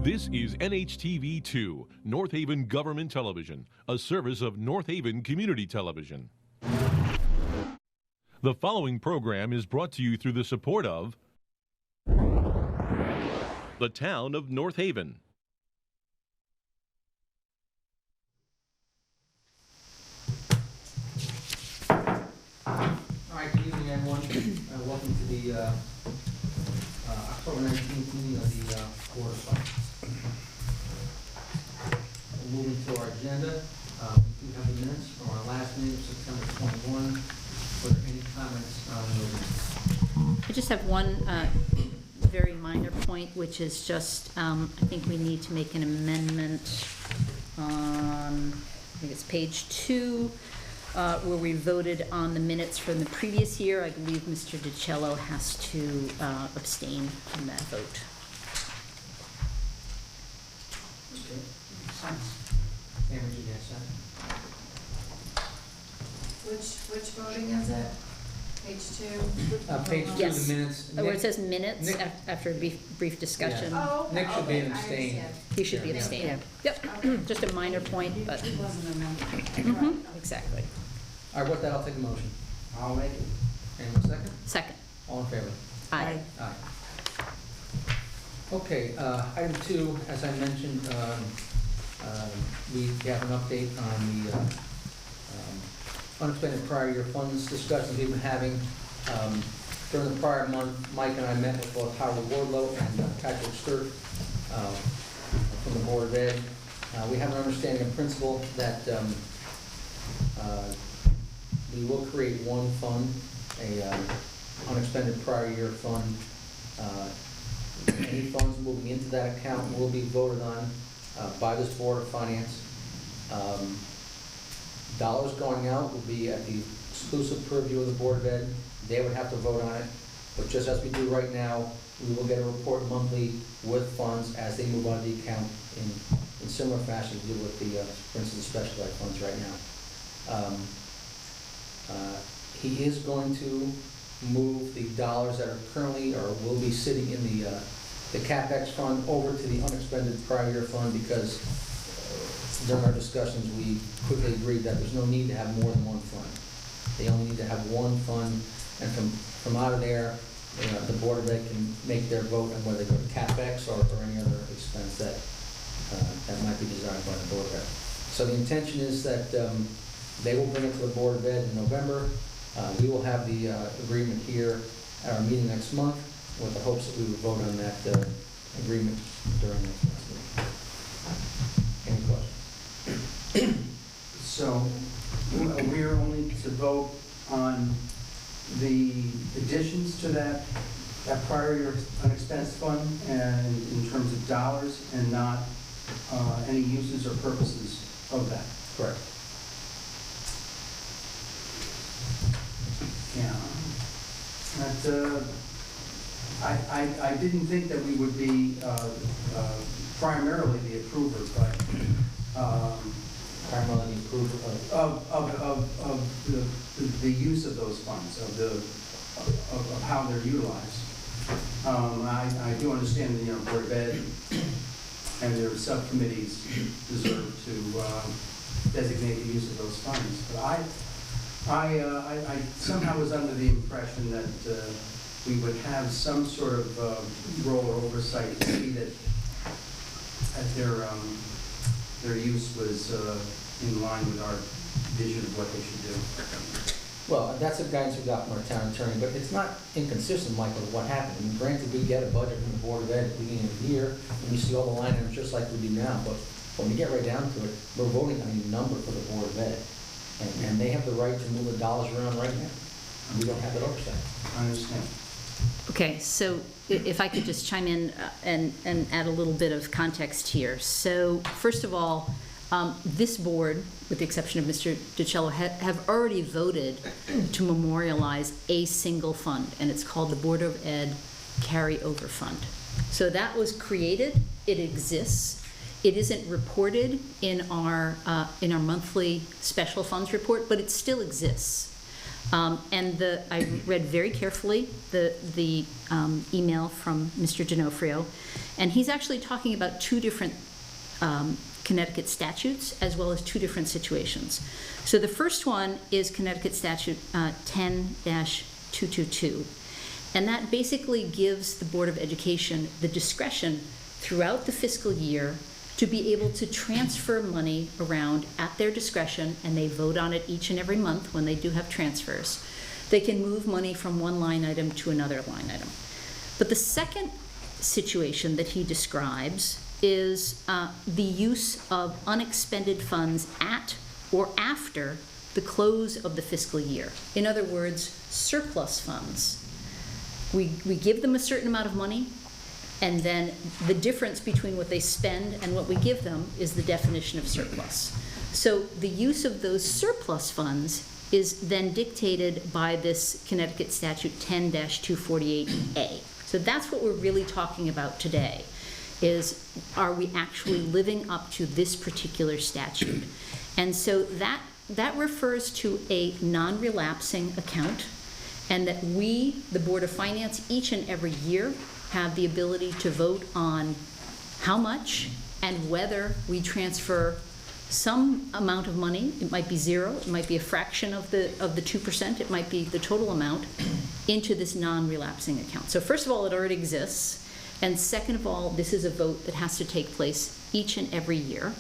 This is NHTV2, North Haven Government Television, a service of North Haven Community Television. The following program is brought to you through the support of the Town of North Haven. All right, good evening, everyone. Welcome to the October 19th meeting of the Board of Finance. Moving to our agenda, we do have the minutes from our last meeting, September 21. Were there any comments on those minutes? I just have one very minor point, which is just, I think we need to make an amendment on, I think it's page 2, where we voted on the minutes from the previous year. I believe Mr. DiCello has to abstain from that vote. Okay, makes sense. Cameron, you got something? Which voting is it? Page 2? Page 2 of Yes. the minutes. Where it says minutes, Nick- after a brief discussion. Yeah. Oh, Nick should be okay, an I abstain. understand. He should be Yeah. abstaining. Yep, just a minor point, but, He wasn't a member. mhm, exactly. All right, with that, I'll take a motion. I'll make it. Anyone second? Second. All in favor? Aye. Aye. Okay, item 2, as I mentioned, we have an update on the unexpended prior year funds discussions we've been having. During the prior month, Mike and I met with both Howard Wardlow and Patrick Sturt from the Board of Ed. We have an understanding in principle that we will create one fund, a unexpended prior year fund. Any funds moving into that account will be voted on by this Board of Finance. Dollars going out will be at the exclusive purview of the Board of Ed. They would have to vote on it, but just as we do right now, we will get a report monthly with funds as they move out of the account in similar fashion to do with the, for instance, the special ed funds right now. He is going to move the dollars that are currently or will be sitting in the CapEx fund over to the unexpended prior year fund because during our discussions, we quickly agreed that there's no need to have more than one fund. They only need to have one fund, and from out of there, the Board of Ed can make their vote on whether they go to CapEx or any other expense that might be desired by the Board of Ed. So the intention is that they will bring it to the Board of Ed in November. We will have the agreement here at our meeting next month with the hopes that we would vote on that agreement during next month's meeting. Any questions? So we are only to vote on the additions to that prior year unexpended fund and in terms of dollars and not any uses or purposes of that. Correct. Yeah. That, I didn't think that we would be primarily the approver, but Primarily approval of the use of those funds, of how they're utilized. I do understand that, Board of Ed and their subcommittees deserve to designate the use of those funds. But I somehow was under the impression that we would have some sort of role or oversight to see that their use was in line with our vision of what they should do. Well, that's the guidance we got from our town attorney, but it's not inconsistent, Michael, with what happened. I mean, granted, we get a budget from the Board of Ed at the beginning of the year, and we see all the line items just like we do now, but when we get right down to it, we're voting on a number for the Board of Ed. And they have the right to move the dollars around right now. And we don't have that oversight. I understand. Okay, so if I could just chime in and add a little bit of context here. So first of all, this board, with the exception of Mr. DiCello, have already voted to memorialize a single fund, and it's called the Board of Ed Carryover Fund. So that was created, it exists. It isn't reported in our monthly special funds report, but it still exists. I read very carefully the email from Mr. D'Onofrio, and he's actually talking about two different Connecticut statutes as well as two different situations. So the first one is Connecticut Statute 10-222, and that basically gives the Board of Education the discretion throughout the fiscal year to be able to transfer money around at their discretion, and they vote on it each and every month when they do have transfers. They can move money from one line item to another line item. But the second situation that he describes is the use of unexpended funds at or after the close of the fiscal year. In other words, surplus funds. We give them a certain amount of money, and then the difference between what they spend and what we give them is the definition of surplus. So the use of those surplus funds is then dictated by this Connecticut Statute 10-248A. So that's what we're really talking about today, is are we actually living up to this particular statute? And so that refers to a non-relapsing account, and that we, the Board of Finance, each and every year have the ability to vote on how much and whether we transfer some amount of money. It might be zero, it might be a fraction of the 2%, it might be the total amount, into this non-relapsing account. So first of all, it already exists, and second of all, this is a vote that has to take place each and every year.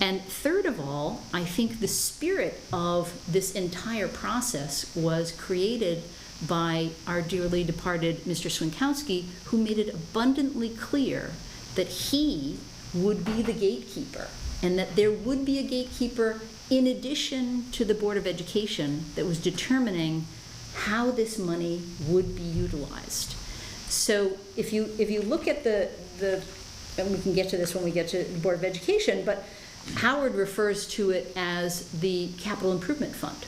And third of all, I think the spirit of this entire process was created by our dearly departed Mr. Swinkowski, who made it abundantly clear that he would be the gatekeeper, and that there would be a gatekeeper in addition to the Board of Education that was determining how this money would be utilized. So if you look at the and we can get to this when we get to the Board of Education, but Howard refers to it as the Capital Improvement Fund.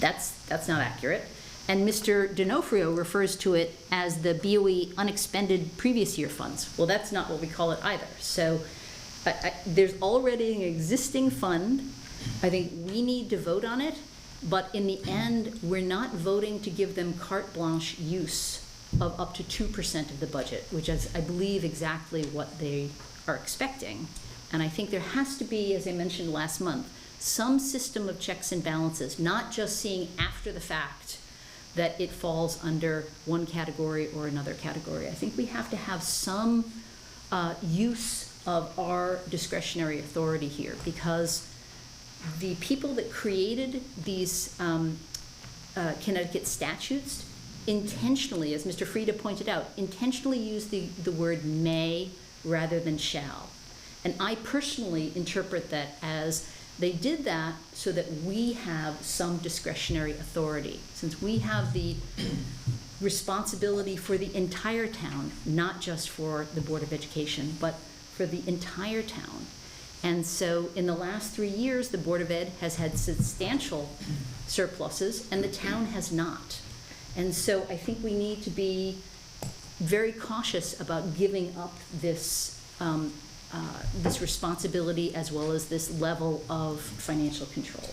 That's not accurate. And Mr. D'Onofrio refers to it as the BOE unexpended previous year funds. Well, that's not what we call it either. So there's already an existing fund. I think we need to vote on it, but in the end, we're not voting to give them carte blanche use of up to 2% of the budget, which is, I believe, exactly what they are expecting. And I think there has to be, as I mentioned last month, some system of checks and balances, not just seeing after the fact that it falls under one category or another category. I think we have to have some use of our discretionary authority here, because the people that created these Connecticut statutes intentionally, as Mr. Frieda pointed out, intentionally used the word may rather than shall. And I personally interpret that as they did that so that we have some discretionary authority, since we have the responsibility for the entire town, not just for the Board of Education, but for the entire town. And so in the last 3 years, the Board of Ed has had substantial surpluses and the town has not. And so I think we need to be very cautious about giving up this this responsibility as well as this level of financial control.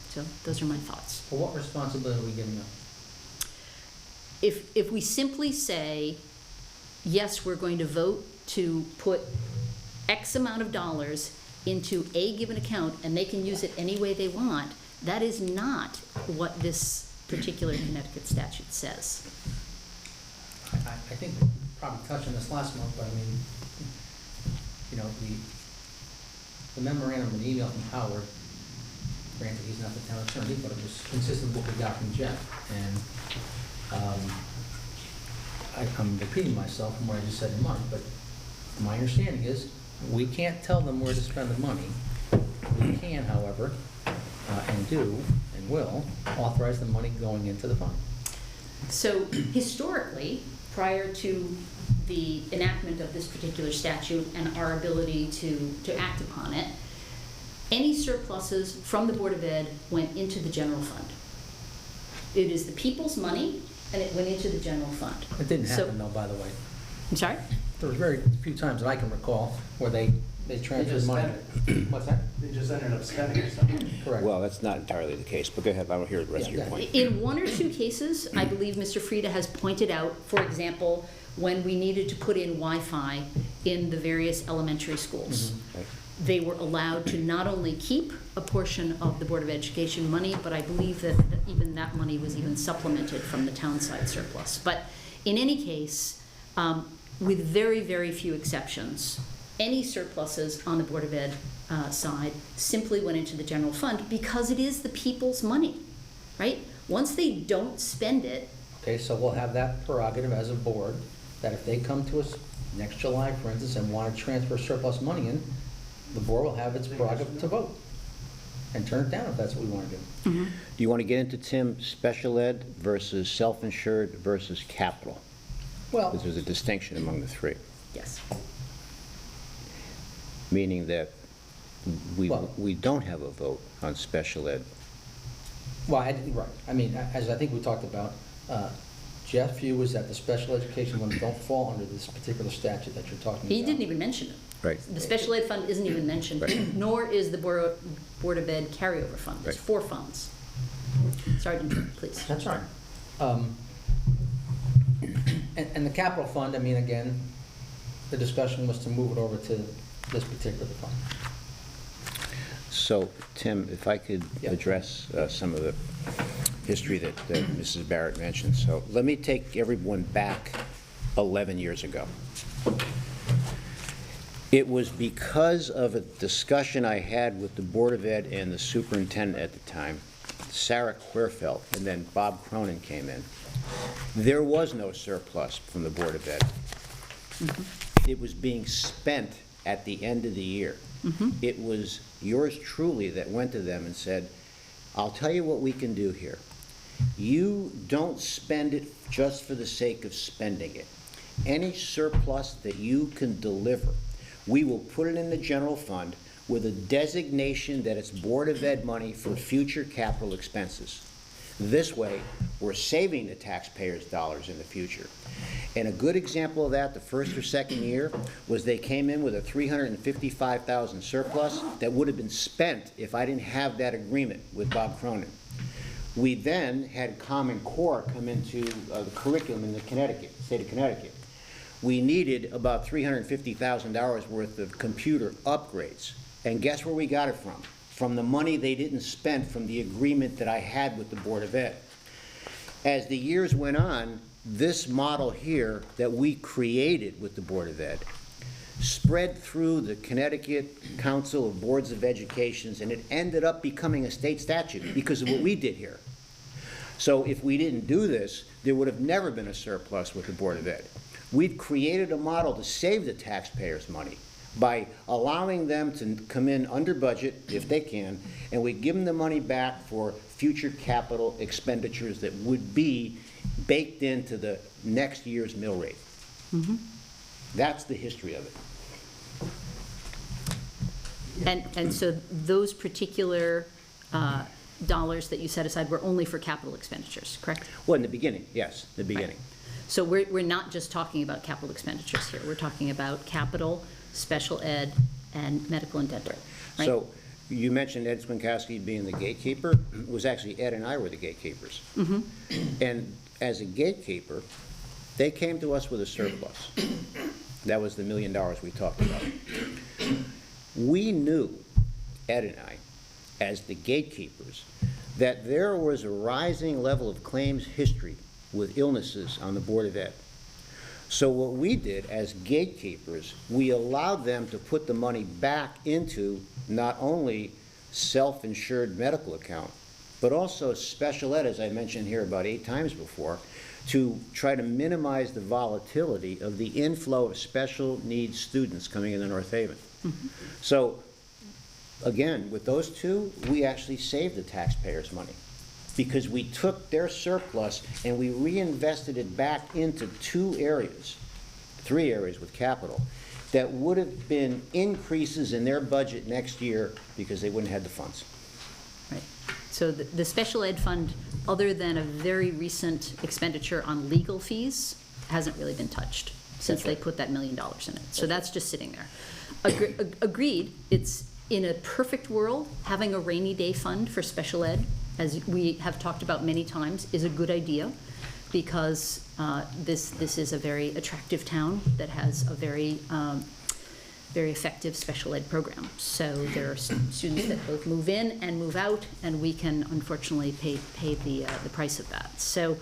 So those are my thoughts. For what responsibility are we giving up? If we simply say, yes, we're going to vote to put X amount of dollars into a given account and they can use it any way they want, that is not what this particular Connecticut statute says. I think we probably touched on this last month, but I mean, you know, the memorandum, an email from Howard, granted he's not the town attorney, but it was consistent with what we got from Jeff. And I'm repeating myself from what I just said in March, but my understanding is we can't tell them where to spend the money. We can, however, and do and will authorize the money going into the fund. So historically, prior to the enactment of this particular statute and our ability to act upon it, any surpluses from the Board of Ed went into the general fund. It is the people's money, and it went into the general fund. It didn't So- happen though, by the way. I'm sorry? There was very few times that I can recall where they They transferred just money. spent What's that? They just ended up spending it somewhere. Correct. Well, that's not entirely the case, but go ahead, I don't hear the rest of your Yeah. point. In one or two cases, I believe Mr. Frieda has pointed out, for example, when we needed to put in Wi-Fi in the various elementary schools. Right. They were allowed to not only keep a portion of the Board of Education money, but I believe that even that money was even supplemented from the town side surplus. But in any case, with very, very few exceptions, any surpluses on the Board of Ed side simply went into the general fund because it is the people's money, right? Once they don't spend it, Okay, so we'll have that prerogative as a board, that if they come to us next July, for instance, and want to transfer surplus money in, the board will have its prerogative to vote and turn it down if that's what we want to do. Do you want to get into, Tim, special ed versus self-insured versus capital? Well, Because there's a distinction among the three, yes. meaning that Well- we don't have a vote on special ed. well, right, I mean, as I think we talked about, Jeff's view was that the special education ones don't fall under this particular statute that you're talking about. He didn't even mention it. Right. The special ed fund isn't even mentioned, Right. nor is the Board of Ed carryover fund. There's Right. 4 funds. Sergeant, please. That's right. And the capital fund, I mean, again, the discussion was to move it over to this particular fund. So, Tim, if I could Yeah. address some of the history that Mrs. Barrett mentioned. So let me take everyone back 11 years ago. It was because of a discussion I had with the Board of Ed and the superintendent at the time, Sarah Querfeld, and then Bob Cronin came in. There was no surplus from the Board of Ed. It was being spent at the end of the year. It was yours truly that went to them and said, I'll tell you what we can do here. You don't spend it just for the sake of spending it. Any surplus that you can deliver, we will put it in the general fund with a designation that it's Board of Ed money for future capital expenses. This way, we're saving the taxpayers' dollars in the future. And a good example of that, the first or second year, was they came in with a $355,000 surplus that would have been spent if I didn't have that agreement with Bob Cronin. We then had Common Core come into the curriculum in the state of Connecticut. We needed about $350,000 worth of computer upgrades. And guess where we got it from? From the money they didn't spend from the agreement that I had with the Board of Ed. As the years went on, this model here that we created with the Board of Ed spread through the Connecticut Council of Boards of Education, and it ended up becoming a state statute because of what we did here. So if we didn't do this, there would have never been a surplus with the Board of Ed. We've created a model to save the taxpayers' money by allowing them to come in under budget, if they can, and we give them the money back for future capital expenditures that would be baked into the next year's mill rate. That's the history of it. And so those particular dollars that you set aside were only for capital expenditures, correct? Well, in the beginning, yes, the beginning. So we're not just talking about capital expenditures here. We're talking about capital, special ed, and medical and dental, right? So you mentioned Ed Swinkowski being the gatekeeper. It was actually Ed and I were the gatekeepers. And as a gatekeeper, they came to us with a surplus. That was the $1 million we talked about. We knew, Ed and I, as the gatekeepers, that there was a rising level of claims history with illnesses on the Board of Ed. So what we did as gatekeepers, we allowed them to put the money back into not only self-insured medical account, but also special ed, as I mentioned here about 8 times before, to try to minimize the volatility of the inflow of special needs students coming into North Haven. So, again, with those two, we actually saved the taxpayers' money because we took their surplus and we reinvested it back into 3 areas with capital that would have been increases in their budget next year because they wouldn't have had the funds. Right. So the special ed fund, other than a very recent expenditure on legal fees, hasn't really been touched. since they put that $1 million in it. So that's just sitting there. Agreed, it's in a perfect world, having a rainy day fund for special ed, as we have talked about many times, is a good idea, because this is a very attractive town that has a very effective special ed program. So there are students that both move in and move out, and we can unfortunately pay the price of that. So,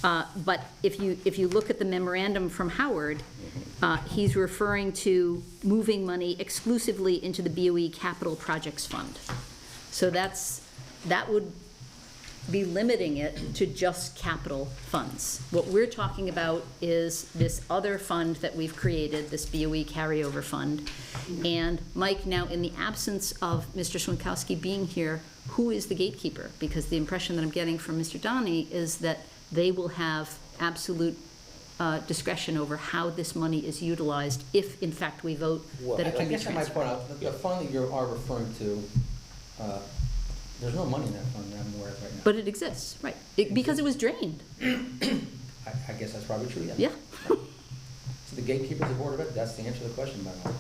but if you look at the memorandum from Howard, he's referring to moving money exclusively into the BOE Capital Projects Fund. So that would be limiting it to just capital funds. What we're talking about is this other fund that we've created, this BOE carryover fund. And Mike, now in the absence of Mr. Schwankowski being here, who is the gatekeeper? Because the impression that I'm getting from Mr. Donnie is that they will have absolute discretion over how this money is utilized if, in fact, we vote that it I can be guess I might transferred. point out, that the fund that you are referring to, there's no money in that fund that I'm aware of right now. But it exists, right, because it was drained, I guess that's probably true, yeah. yeah. So the gatekeeper is the Board of Ed, that's the answer to the question, by the way.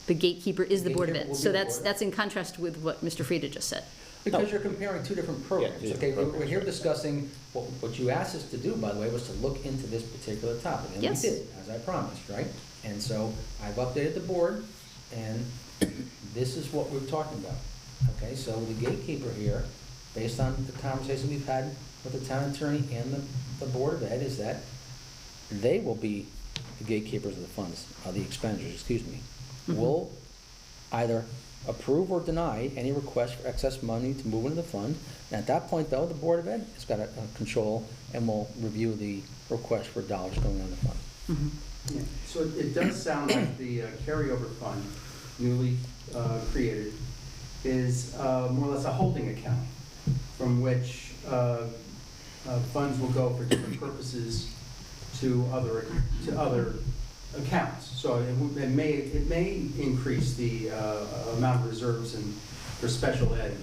The gatekeeper is the Board of Gatekeeper Ed. will So be the that's Board of Ed. that's in contrast with what Mr. Frieda just said. Because you're comparing two different programs, Yeah, okay? programs, We're here discussing, what you asked us to do, by the way, was to look into this particular topic. And we Yes. did, as I promised, right? And so I've updated the board, and this is what we're talking about, okay? So the gatekeeper here, based on the conversation we've had with the town attorney and the Board of Ed, is that they will be the gatekeepers of the funds, the expenditures, excuse me. Will either approve or deny any request for excess money to move into the fund. And at that point, though, the Board of Ed has got a control and will review the request for dollars going on the fund. Yeah. So it does sound like the carryover fund, newly created, is more or less a holding account from which funds will go for different purposes to other accounts. So it may increase the amount of reserves for special ed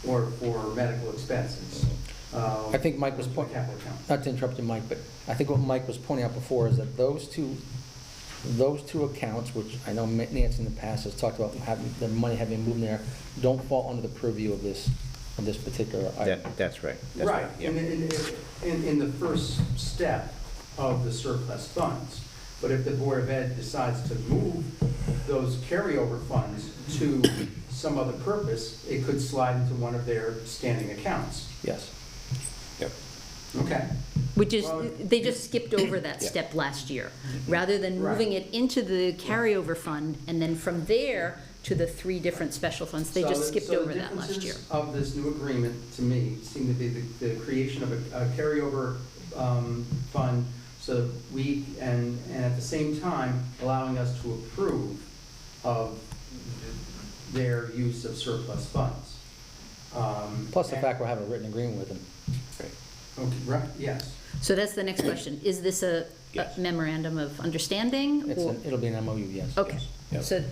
or for medical expenses. I think Mike was pointing, Capital account. not to interrupt you, Mike, but I think what Mike was pointing out before is that those two accounts, which I know Nancy in the past has talked about having, the money having moved there, don't fall under the purview of this particular item. That's right. That's Right, yeah. in the first step of the surplus funds. But if the Board of Ed decides to move those carryover funds to some other purpose, it could slide into one of their standing accounts. Yes. Yep. Okay. Which is, Well, they just skipped over that Yeah. step last year. Rather than moving Right. it into the carryover fund, and then from there to the 3 different special funds, they just skipped over that last year. So the differences of this new agreement, to me, seem to be the creation of a carryover fund, so we, and at the same time, allowing us to approve of their use of surplus funds. Plus the fact we're having a written agreement with them. Okay, right, yes. So that's the next question. Is this a Yes. memorandum of understanding? or- It'll be an MOU, yes. Okay, Yep. so,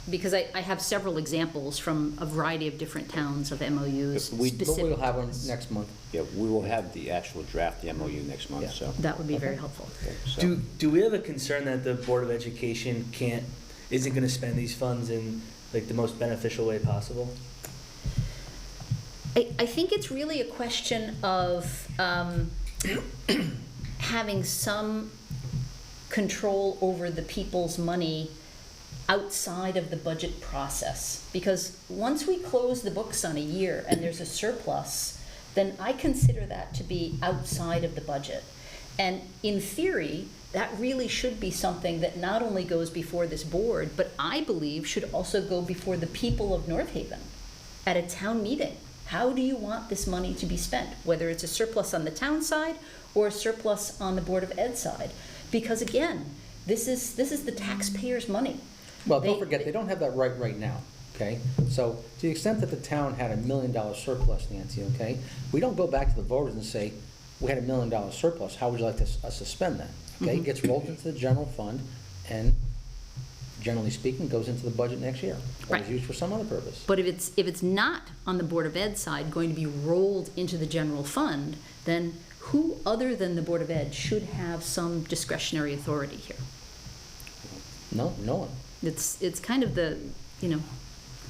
because I have several examples from a variety of different towns of MOUs We- But specific. we'll have one to this. next month. Yeah, we will have the actual draft, the MOU next month, Yeah. so. That would be very helpful. Okay, so- Do we have a concern that the Board of Education isn't gonna spend these funds in like the most beneficial way possible? I think it's really a question of having some control over the people's money outside of the budget process. Because once we close the books on a year and there's a surplus, then I consider that to be outside of the budget. And in theory, that really should be something that not only goes before this board, but I believe should also go before the people of North Haven at a town meeting. How do you want this money to be spent? Whether it's a surplus on the town side or a surplus on the Board of Ed side. Because again, this is the taxpayers' money. Well, don't They- forget, they don't have that right now, okay? So to the extent that the town had $1 million surplus, Nancy, okay? We don't go back to the voters and say, we had $1 million surplus, how would you like us to spend that? Okay, it gets rolled into the general fund and generally speaking, goes into the budget next year. Or is Right. used for some other purpose. But if it's not on the Board of Ed side going to be rolled into the general fund, then who other than the Board of Ed should have some discretionary authority here? No one. It's kind of the,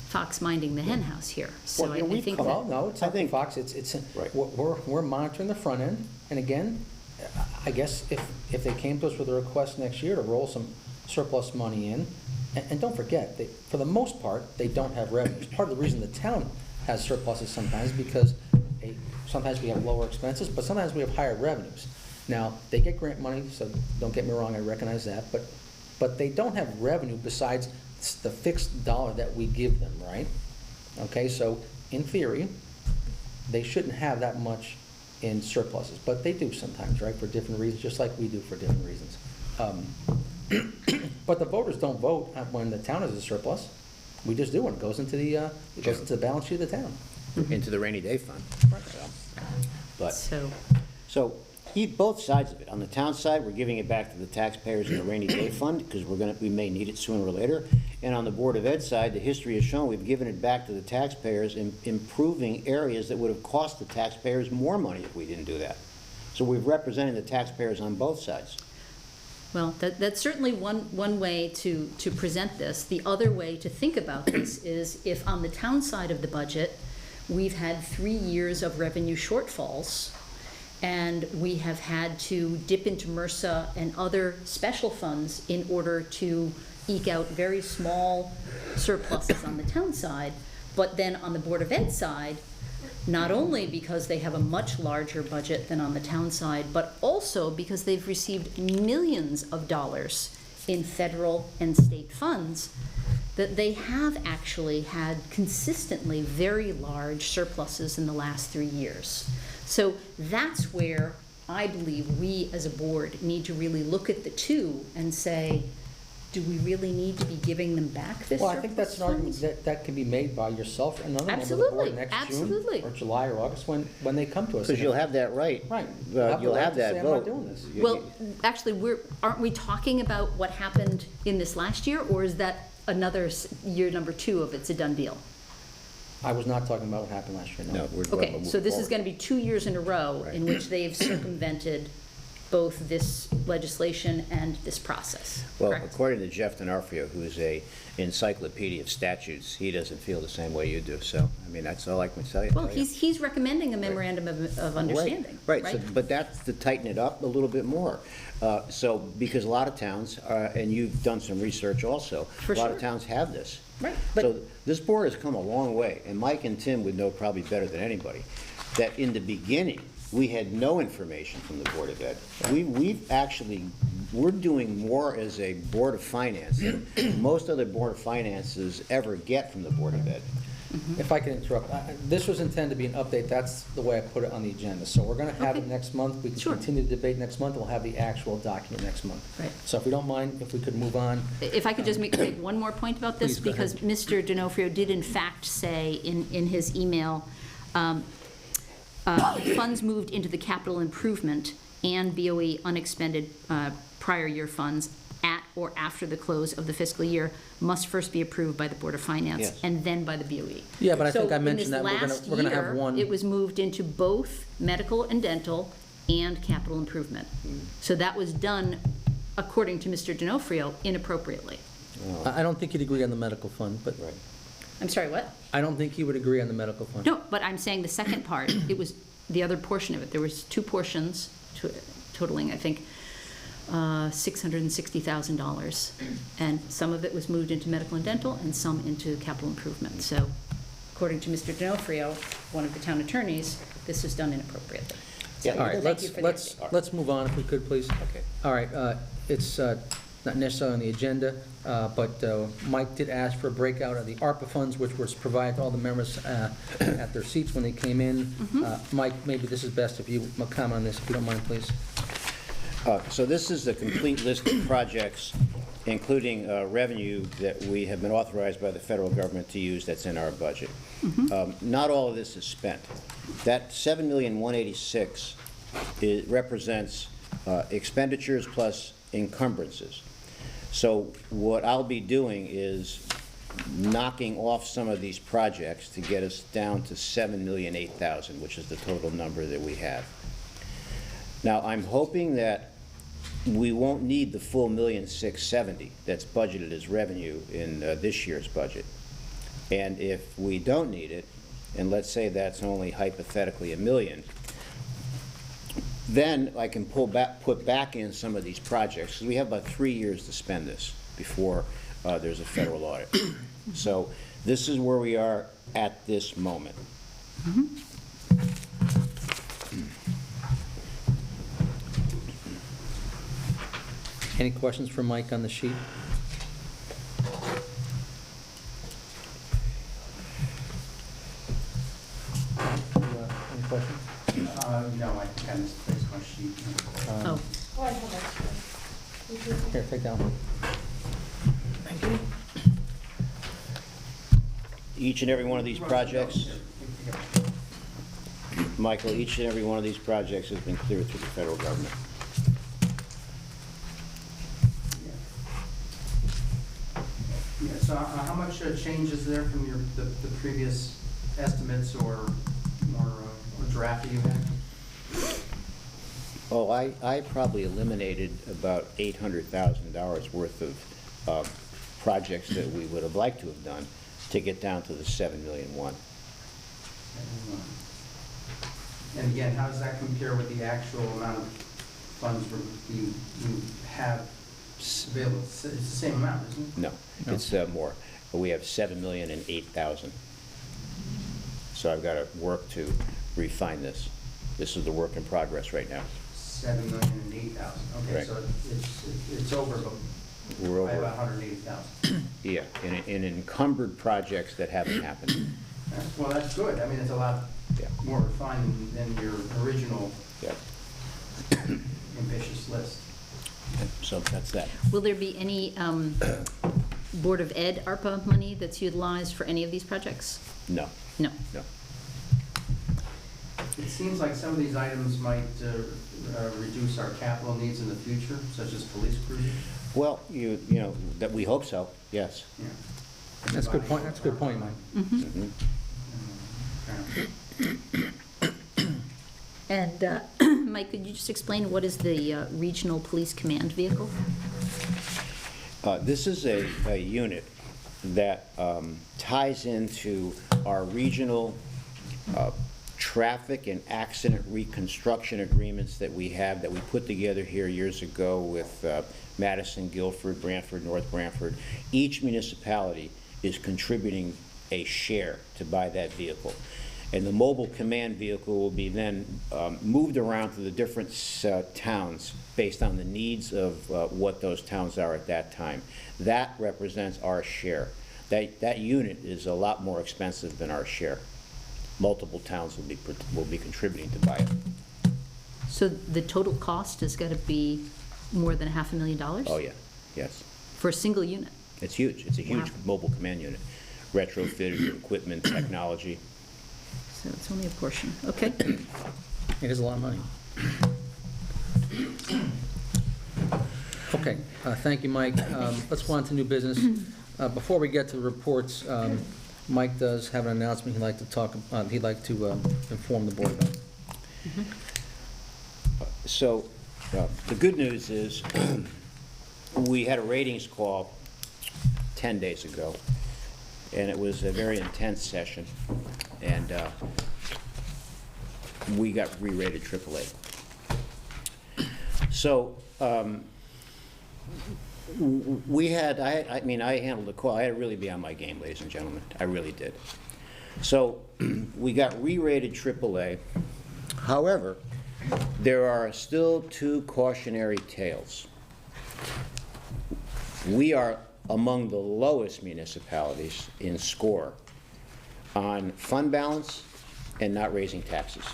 fox minding the hen house here. So Well, I we've think come that, out, no, it's I not the think- Fox, it's, Right. we're monitoring the front end, and again, I guess if they came to us with a request next year to roll some surplus money in, and don't forget, for the most part, they don't have revenues. Part of the reason the town has surpluses sometimes, because sometimes we have lower expenses, but sometimes we have higher revenues. Now, they get grant money, so don't get me wrong, I recognize that, but they don't have revenue besides the fixed dollar that we give them, right? Okay, so in theory, they shouldn't have that much in surpluses, but they do sometimes, right, for different reasons, just like we do for different reasons. But the voters don't vote when the town has a surplus. We just do, and it goes into the balance sheet of the town. Into the rainy day fund. But, so, both sides of it. On the town side, we're giving it back to the taxpayers in the rainy day fund, because we may need it sooner or later. And on the Board of Ed side, the history has shown we've given it back to the taxpayers in improving areas that would have cost the taxpayers more money if we didn't do that. So we've represented the taxpayers on both sides. well, that's certainly one way to present this. The other way to think about this is if on the town side of the budget, we've had 3 years of revenue shortfalls, and we have had to dip into MRSA and other special funds in order to eke out very small surpluses on the town side. But then on the Board of Ed side, not only because they have a much larger budget than on the town side, but also because they've received millions of dollars in federal and state funds, that they have actually had consistently very large surpluses in the last 3 years. So that's where I believe we as a board need to really look at the two and say, do we really need to be giving them back this Well, I surplus think that's an argument funds? that can be made by yourself and another member of the Absolutely, board next June, absolutely. or July or August, when they come to us. Because you'll have that right. Right. You'll the right have to that say, vote. I'm not doing this. Well, actually, aren't we talking about what happened in this last year, or is that year number 2 of it's a done deal? I was not talking about what happened last year, no. No, we're Okay, moving so this is forward. going to be 2 years in a row Right. in which they've circumvented both this legislation and this process, Well, correct? according to Jeff D'Onofrio, who's a encyclopedia of statutes, he doesn't feel the same way you do. So, I mean, that's all I can tell you. Well, he's recommending a memorandum of understanding, Right, right? so, but that's to tighten it up a little bit more. So, because a lot of towns, and you've done some research also, For a lot sure. of towns have this. Right, So but, this board has come a long way, and Mike and Tim would know probably better than anybody, that in the beginning, we had no information from the Board of Ed. We're doing more as a Board of Finance than most other Board of Finances ever get from the Board of Ed. If I can interrupt, this was intended to be an update, that's the way I put it on the agenda. So we're gonna have it Okay. next month, we can Sure. continue the debate next month, we'll have the actual document next month. Right. So if we don't mind, if we could move on. if I could just make one more point about this, Please, go because Mr. D'Onofrio did in fact say in his email, funds moved into the capital improvement and BOE unexpended prior year funds at or after the close of the fiscal year must first be approved by the Board of Finance Yes. and then by the BOE. Yeah, but I think I So mentioned that in we're this gonna last have year, one. it was moved into both medical and dental and capital improvement. So that was done, according to Mr. D'Onofrio, inappropriately. I don't think he'd agree on the medical fund, but Right. I'm sorry, what? I don't think he would agree on the medical fund. No, but I'm saying the second part, it was the other portion of it. There was 2 portions totaling, I think, $660,000. And some of it was moved into medical and dental and some into capital improvement. So according to Mr. D'Onofrio, one of the town attorneys, this was done inappropriately. So All right, thank you for the update. let's move on if we could, please. Okay. All right, it's not necessarily on the agenda, but Mike did ask for a breakout of the ARPA funds, which was provided to all the members at their seats when they came in. Mike, maybe this is best if you comment on this, if you don't mind, please. So this is the complete list of projects, including revenue that we have been authorized by the federal government to use that's in our budget. Not all of this is spent. That $7,186,000 represents expenditures plus encumbrances. So what I'll be doing is knocking off some of these projects to get us down to $7,008,000, which is the total number that we have. Now, I'm hoping that we won't need the full $1,670,000 that's budgeted as revenue in this year's budget. And if we don't need it, and let's say that's only hypothetically $1 million, then I can put back in some of these projects, because we have about 3 years to spend this before there's a federal audit. So this is where we are at this moment. Any questions for Mike on the sheet? Any questions? No, I think I misplaced my sheet. Oh, Oh, I have extra. Here, take that one. Each and every one of these projects, Michael, each and every one of these projects has been cleared through the federal government. Yeah, so how much change is there from the previous estimates or draft that you had? Oh, I probably eliminated about $800,000 worth of projects that we would have liked to have done to get down to the $7.1 million. And again, how does that compare with the actual amount of funds you have available? It's the same amount, isn't it? No, it's more. We have $7,008,000. So I've got to work to refine this. This is the work in progress right now. 7,008,000. Okay, Right. so it's over, but We're by over, about 180,000. yeah, in encumbered projects that haven't happened. Well, that's good. I mean, it's a lot Yeah. more refined than your original Yeah. ambitious list. So that's that. will there be any Board of Ed ARPA money that's utilized for any of these projects? No, No. no. It seems like some of these items might reduce our capital needs in the future, such as police cruisers. Well, you know, that we hope so, yes. Yeah. That's a good point, that's a good point, Mike. Mhm. And Mike, could you just explain what is the Regional Police Command Vehicle? This is a unit that ties into our regional traffic and accident reconstruction agreements that we have, that we put together here years ago with Madison, Guilford, Brantford, North Brantford. Each municipality is contributing a share to buy that vehicle. And the mobile command vehicle will be then moved around to the different towns based on the needs of what those towns are at that time. That represents our share. That unit is a lot more expensive than our share. Multiple towns will be contributing to buy it. So the total cost has got to be more than $500,000? Oh, yeah, yes. For a single unit? It's huge. It's a huge Wow. mobile command unit. Retrofitted equipment, technology. So it's only a portion. Okay. It is a lot of money. Okay, thank you, Mike. Let's go on to new business. Before we get to the reports, Mike does have an announcement he'd like to inform the board about. So, the good news is, we had a ratings call 10 days ago, and it was a very intense session, and we got re-rated AAA. So, we had, I mean, I handled the call. I had to really be on my game, ladies and gentlemen. I really did. So, we got re-rated AAA. However, there are still two cautionary tales. We are among the lowest municipalities in score on fund balance and not raising taxes.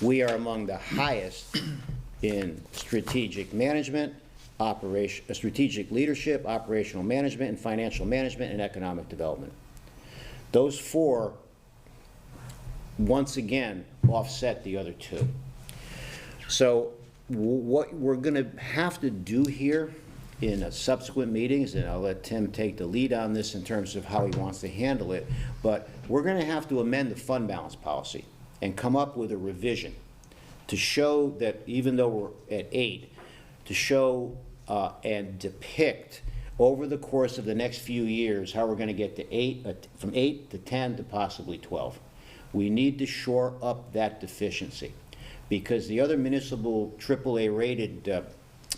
We are among the highest in strategic management, strategic leadership, operational management, and financial management, and economic development. Those four, once again, offset the other two. So what we're going to have to do here in subsequent meetings, and I'll let Tim take the lead on this in terms of how he wants to handle it, but we're going to have to amend the fund balance policy and come up with a revision to show that even though we're at 8, to show and depict over the course of the next few years how we're going to get to 8, from 8 to 10 to possibly 12. We need to shore up that deficiency, because the other municipal AAA-rated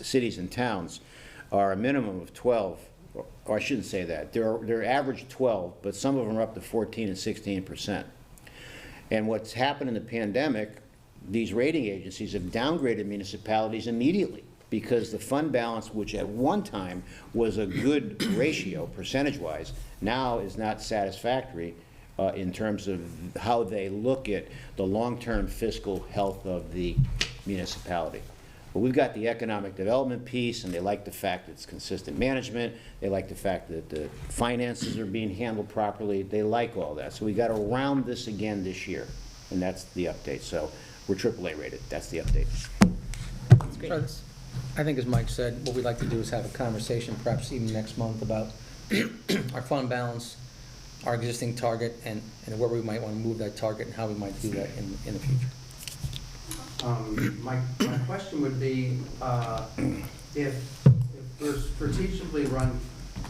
cities and towns are a minimum of 12, or I shouldn't say that. They're average 12, but some of them are up to 14 and 16%. And what's happened in the pandemic, these rating agencies have downgraded municipalities immediately, because the fund balance, which at one time was a good ratio percentage-wise, now is not satisfactory in terms of how they look at the long-term fiscal health of the municipality. But we've got the economic development piece, and they like the fact that it's consistent management. They like the fact that the finances are being handled properly. They like all that. So we got to round this again this year, and that's the update. So we're AAA rated. That's the update. That's great. So I think, as Mike said, what we'd like to do is have a conversation, perhaps even next month, about our fund balance, our existing target, and where we might want to move that target and how we might do that in the future. My question would be, if we're strategically run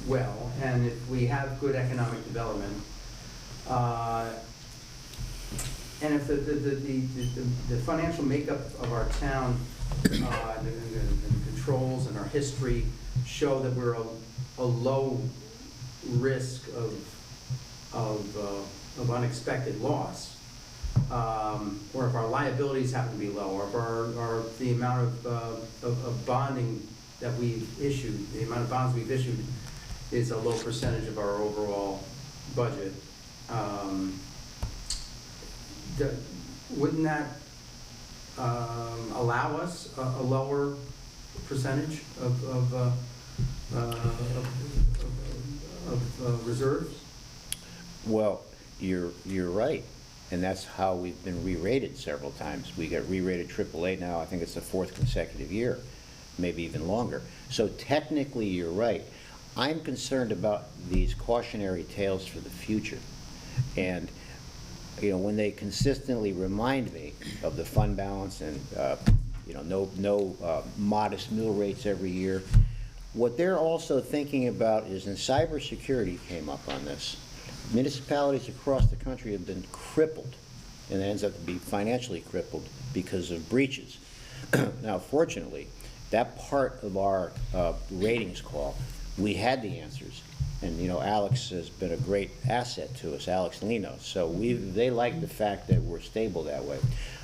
well, and if we have good economic development, and if the financial makeup of our town, the controls and our history show that we're a low risk of unexpected loss, or if our liabilities happen to be low, or if the amount of bonding that we've issued, the amount of bonds we've issued is a low percentage of our overall budget, wouldn't that allow us a lower percentage of reserves? Well, you're right, and that's how we've been re-rated several times. We got re-rated AAA now. I think it's the 4th consecutive year, maybe even longer. So technically, you're right. I'm concerned about these cautionary tales for the future, and you know, when they consistently remind me of the fund balance and you know, no modest mill rates every year, what they're also thinking about is, and cybersecurity came up on this, municipalities across the country have been crippled, and it ends up to be financially crippled because of breaches. Now, fortunately, that part of our ratings call, we had the answers. And, you know, Alex has been a great asset to us, Alex Lino. So they like the fact that we're stable that way.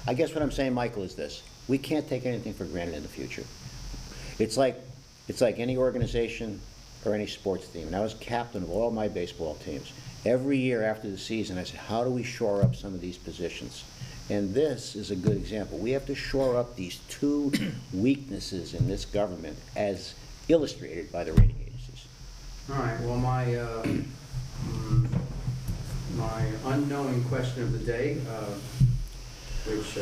I guess what I'm saying, Michael, is this. We can't take anything for granted in the future. It's like any organization or any sports team. And I was captain of all my baseball teams. Every year after the season, I said, how do we shore up some of these positions? And this is a good example. We have to shore up these 2 weaknesses in this government as illustrated by the rating agencies. All right, well, my unknowing question of the day, which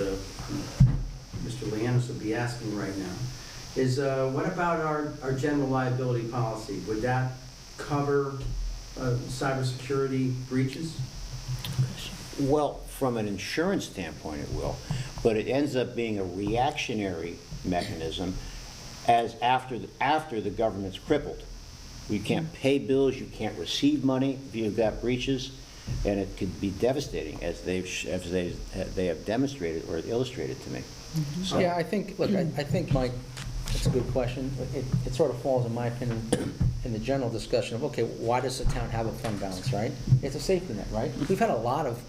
Mr. Lianis will be asking right now, is what about our general liability policy? Would that cover cybersecurity breaches? Well, from an insurance standpoint, it will, but it ends up being a reactionary mechanism as after the government's crippled. You can't pay bills, you can't receive money if you've got breaches, and it could be devastating, as they have demonstrated or illustrated to me. Mm-hmm. So, Yeah, I think, look, I think, Mike, that's a good question. It sort of falls, in my opinion, in the general discussion of, okay, why does the town have a fund balance, right? It's a safety net, right? We've had a lot of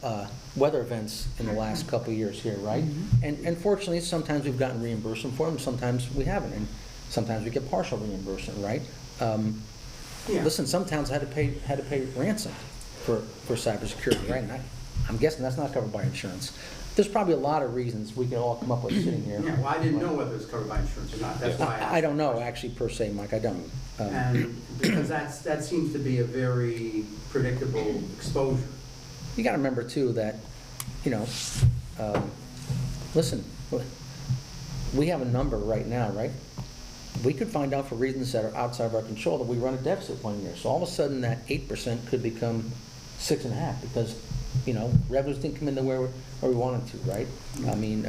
weather events in the last couple of years here, right? And fortunately, sometimes we've gotten reimbursement for them, sometimes we haven't, and sometimes we get partial reimbursement, right? Yeah. Listen, some towns had to pay ransom for cybersecurity, right? And I'm guessing that's not covered by insurance. There's probably a lot of reasons we can all come up with sitting here. Yeah, well, I didn't know whether it's covered by insurance or not. That's why I asked. I don't know, actually, per se, Mike, I don't. And because that seems to be a very predictable exposure. You gotta remember, too, that, you know, listen, we have a number right now, right? We could find out for reasons that are outside of our control that we run a deficit one year. So all of a sudden, that 8% could become 6.5% because, you know, revenues didn't come in where we wanted to, right? I mean,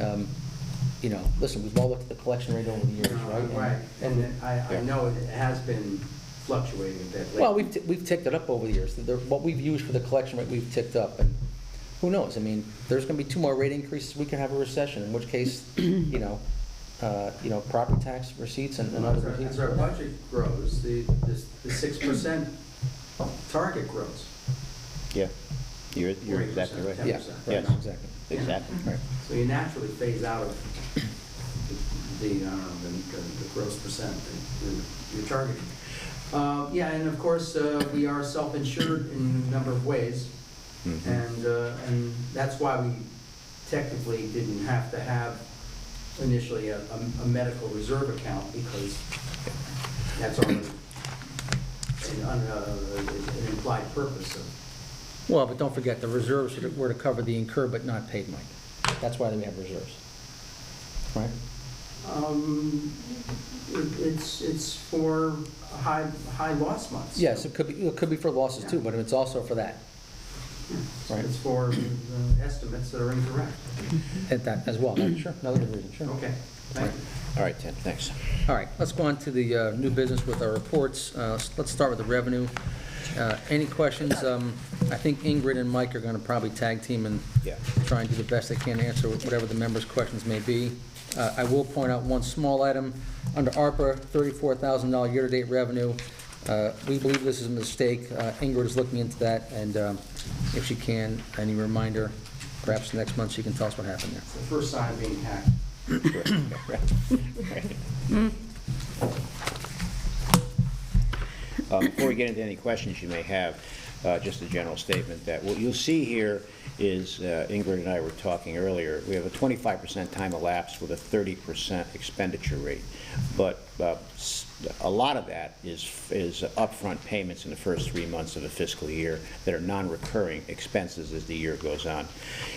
you know, listen, we've all looked at the collection rate over the years, right? Right, and I know it has been fluctuating a bit lately. Well, we've ticked it up over the years. What we've used for the collection rate, we've ticked up, and who knows? I mean, there's gonna be 2 more rate increases, we could have a recession, in which case, you know, property tax receipts and other receipts. As our budget grows, the 6% target grows. Yeah, you're exactly 40%, right. 10%. Yeah, right, Yes. exactly. Exactly. Right. So you naturally phase out of the gross percent that you're targeting. Yeah, and of course, we are self-insured in a number of ways. Mhm. And that's why we technically didn't have to have initially a medical reserve account, because that's already an implied purpose of. Well, but don't forget, the reserves were to cover the incurred but not paid, Mike. That's why we have reserves, right? It's for high loss months. Yes, it could be for losses too, but it's also for that, right? It's for estimates that are incorrect. At that as well, sure, another good reason, sure. Okay, thank you. All right, Tim, thanks. All right, let's go on to the new business with our reports. Let's start with the revenue. Any questions? I think Ingrid and Mike are going to probably tag team and Yeah. try and do the best they can to answer whatever the members' questions may be. I will point out one small item. Under ARPA, $34,000 year-to-date revenue. We believe this is a mistake. Ingrid is looking into that, and if she can, any reminder, perhaps next month she can tell us what happened there. It's the first sign of being hacked. Before we get into any questions you may have, just a general statement that what you'll see here is, Ingrid and I were talking earlier, we have a 25% time elapsed with a 30% expenditure rate. But a lot of that is upfront payments in the first 3 months of a fiscal year that are non-recurring expenses as the year goes on.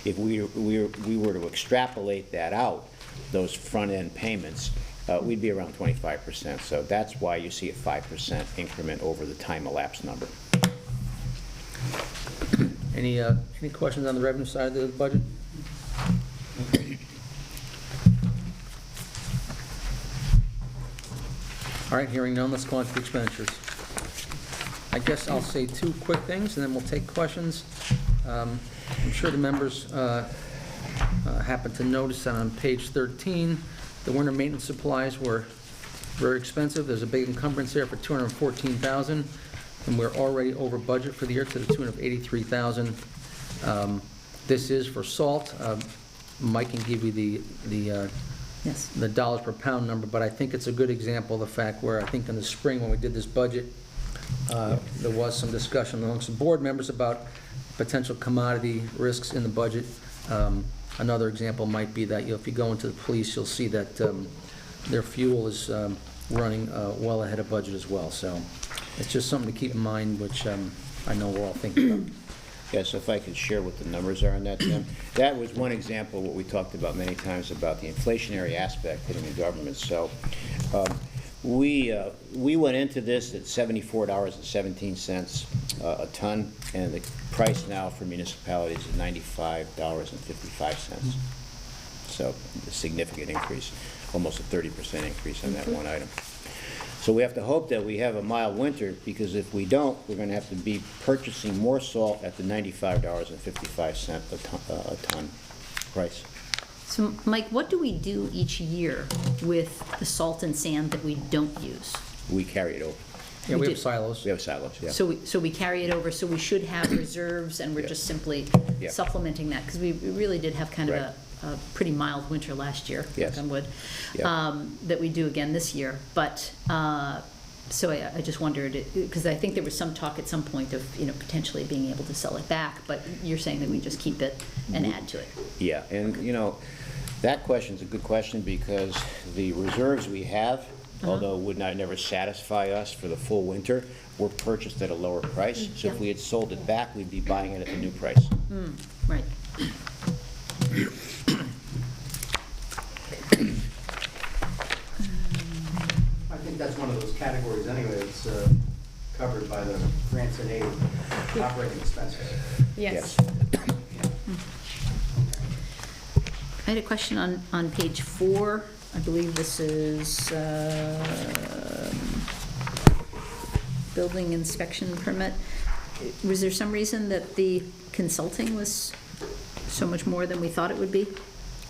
If we were to extrapolate that out, those front-end payments, we'd be around 25%. So that's why you see a 5% increment over the time elapsed number. Any questions on the revenue side of the budget? All right, hearing none, let's go on to the expenditures. I guess I'll say 2 quick things, and then we'll take questions. I'm sure the members happen to notice that on page 13, the winter maintenance supplies were very expensive. There's a big encumbrance there for $214,000, and we're already over budget for the year to the tune of $83,000. This is for salt. Mike can give you Yes. the dollars per pound number, but I think it's a good example of the fact where I think in the spring when we did this budget, there was some discussion amongst the board members about potential commodity risks in the budget. Another example might be that, if you go into the police, you'll see that their fuel is running well ahead of budget as well. So it's just something to keep in mind, which I know we're all thinking about. Yes, if I could share what the numbers are on that, Tim. That was one example of what we talked about many times about the inflationary aspect hitting the government. So we went into this at $74.17 a ton, and the price now for municipalities is $95.55. So a significant increase, almost a 30% increase on that one item. So we have to hope that we have a mild winter, because if we don't, we're going to have to be purchasing more salt at the $95.55 a ton price. So, Mike, what do we do each year with the salt and sand that we don't use? We carry it over. Yeah, We we do. have silos. We have silos, yeah. So we carry it over, so we should have reserves, and we're Yeah. just simply Yeah. supplementing that, because we really did have kind of Right. a pretty mild winter last year, Yes. knock on wood, Yeah. that we do again this year. But, so I just wondered, because I think there was some talk at some point of, potentially being able to sell it back, but you're saying that we just keep it and add to it. Yeah, and that question's a good question, because the reserves we have, although would not never satisfy us for the full winter, were purchased at a lower price. So if Yeah. we had sold it back, we'd be buying it at the new price. Right. I think that's one of those categories anyway that's covered by the grants and aid operating expenses. Yes. Yeah. I had a question on page 4. I believe this is building inspection permit. Was there some reason that the consulting was so much more than we thought it would be?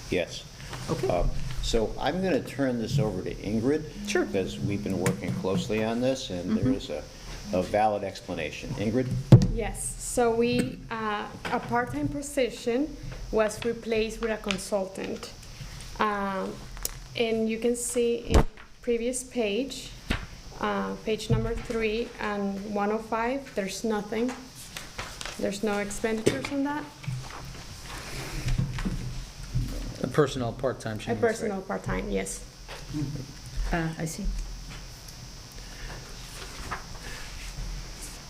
Yes. Okay. So I'm going to turn this over to Ingrid. Sure. Because we've been working closely on this, and there is a valid explanation. Ingrid? Yes, so we, a part-time position was replaced with a consultant. And you can see in previous page, page number 3 and 105, there's nothing. There's no expenditures on that. A personal part-time A change. personal part-time, yes. I see.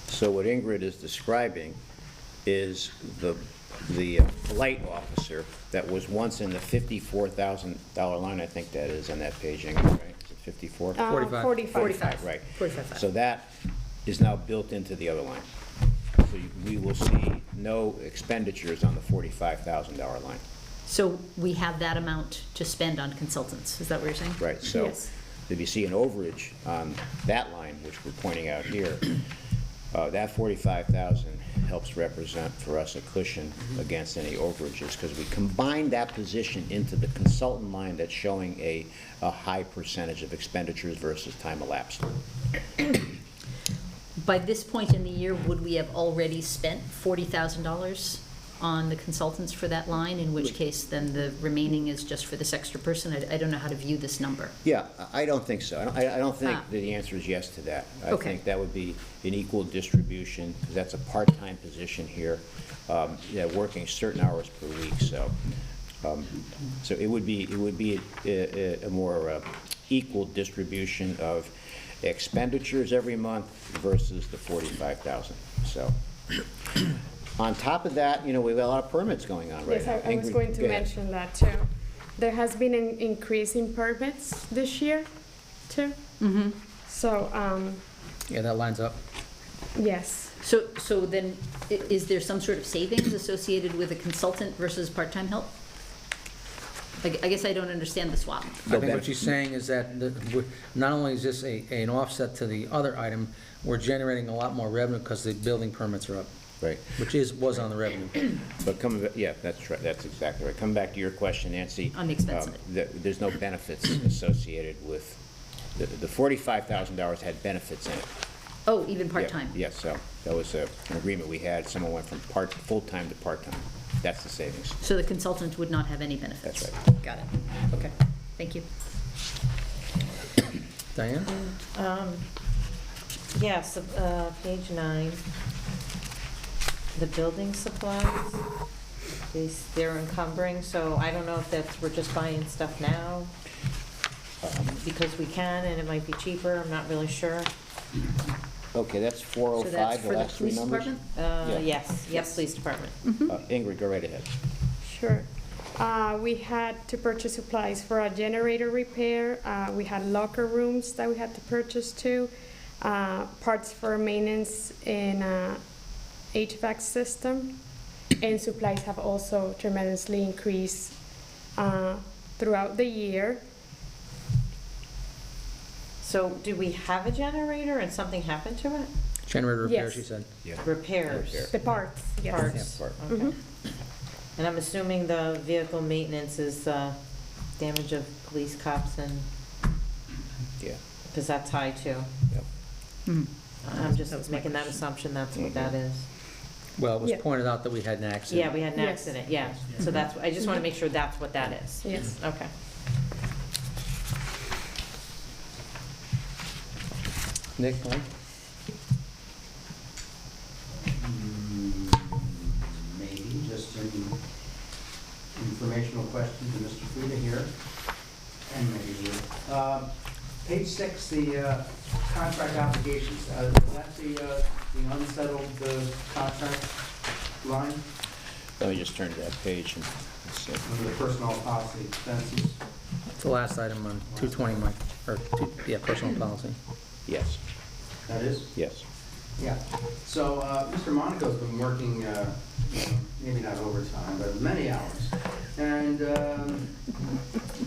So what Ingrid is describing is the light officer that was once in the $54,000 line, I think that is on that page, Ingrid, right? Is it 54? 45. 45. Right. 45,000. So that is now built into the other line. So we will see no expenditures on the $45,000 line. So we have that amount to spend on consultants, is that what you're saying? Right, so Yes. if you see an overage on that line, which we're pointing out here, that 45,000 helps represent for us a cushion against any overages, because we combined that position into the consultant line that's showing a high percentage of expenditures versus time elapsed. By this point in the year, would we have already spent $40,000 on the consultants for that line, in which case then the remaining is just for this extra person? I don't know how to view this number. Yeah, I don't think so. I don't think Ah. that the answer is yes to that. I Okay. think that would be an equal distribution, because that's a part-time position here, working certain hours per week, so. So it would be a more equal distribution of expenditures every month versus the 45,000, so. On top of that, we've got a lot of permits going on right Yes, now. I was Ingrid, going to go ahead. mention that too. There has been an increase in permits this year too. Mm-hmm. So, Yeah, that lines up. yes. So then, is there some sort of savings associated with a consultant versus part-time help? I guess I don't understand the swap. I think what she's saying is that not only is this an offset to the other item, we're generating a lot more revenue because the building permits are up, Right. which was on the revenue. But coming back, yeah, that's right, that's exactly right. Coming back to your question, Nancy. On the expense of There's no benefits associated with, the $45,000 had benefits in it. Oh, even Yeah, part-time? Yes, so that was an agreement we had. Someone went from full-time to part-time. That's the savings. So the consultant would not have any benefits? That's right. Got it. Okay, thank you. Diane? Yes, page 9, the building supplies, they're encumbering, so I don't know if we're just buying stuff now because we can and it might be cheaper, I'm not really sure. Okay, that's So that's 405, the for the last three police numbers? department? Yes, police department. Ingrid, go right ahead. Sure. We had to purchase supplies for a generator repair. We had locker rooms that we had to purchase too. Parts for maintenance in HVAC system. And supplies have also tremendously increased throughout the year. So do we have a generator and something happened to it? Generator repair, Yes. she said. Yeah. Repairs? The parts, yes. Parts? Yeah, part. Okay. And I'm assuming the vehicle maintenance is damage of police cops and, Yeah. because that's high too. Yep. Mhm. I'm just making that assumption, that's what that is. Well, it was Yeah. pointed out that we had an accident. Yeah, we had an Yes. accident, yeah. So that's, I just want to make sure that's what that is. Yes. Okay. Nick, Mike? Maybe, just an informational question to Mr. Frida here, and maybe you. Page 6, the contract obligations, is that the unsettled contract line Let me just turn to that page and let's see. under the personnel policy expenses? It's the last item on 220, Mike, personal policy. Yes, That is? yes. Yeah. So Mr. Monaco's been working, maybe not overtime, but many hours. And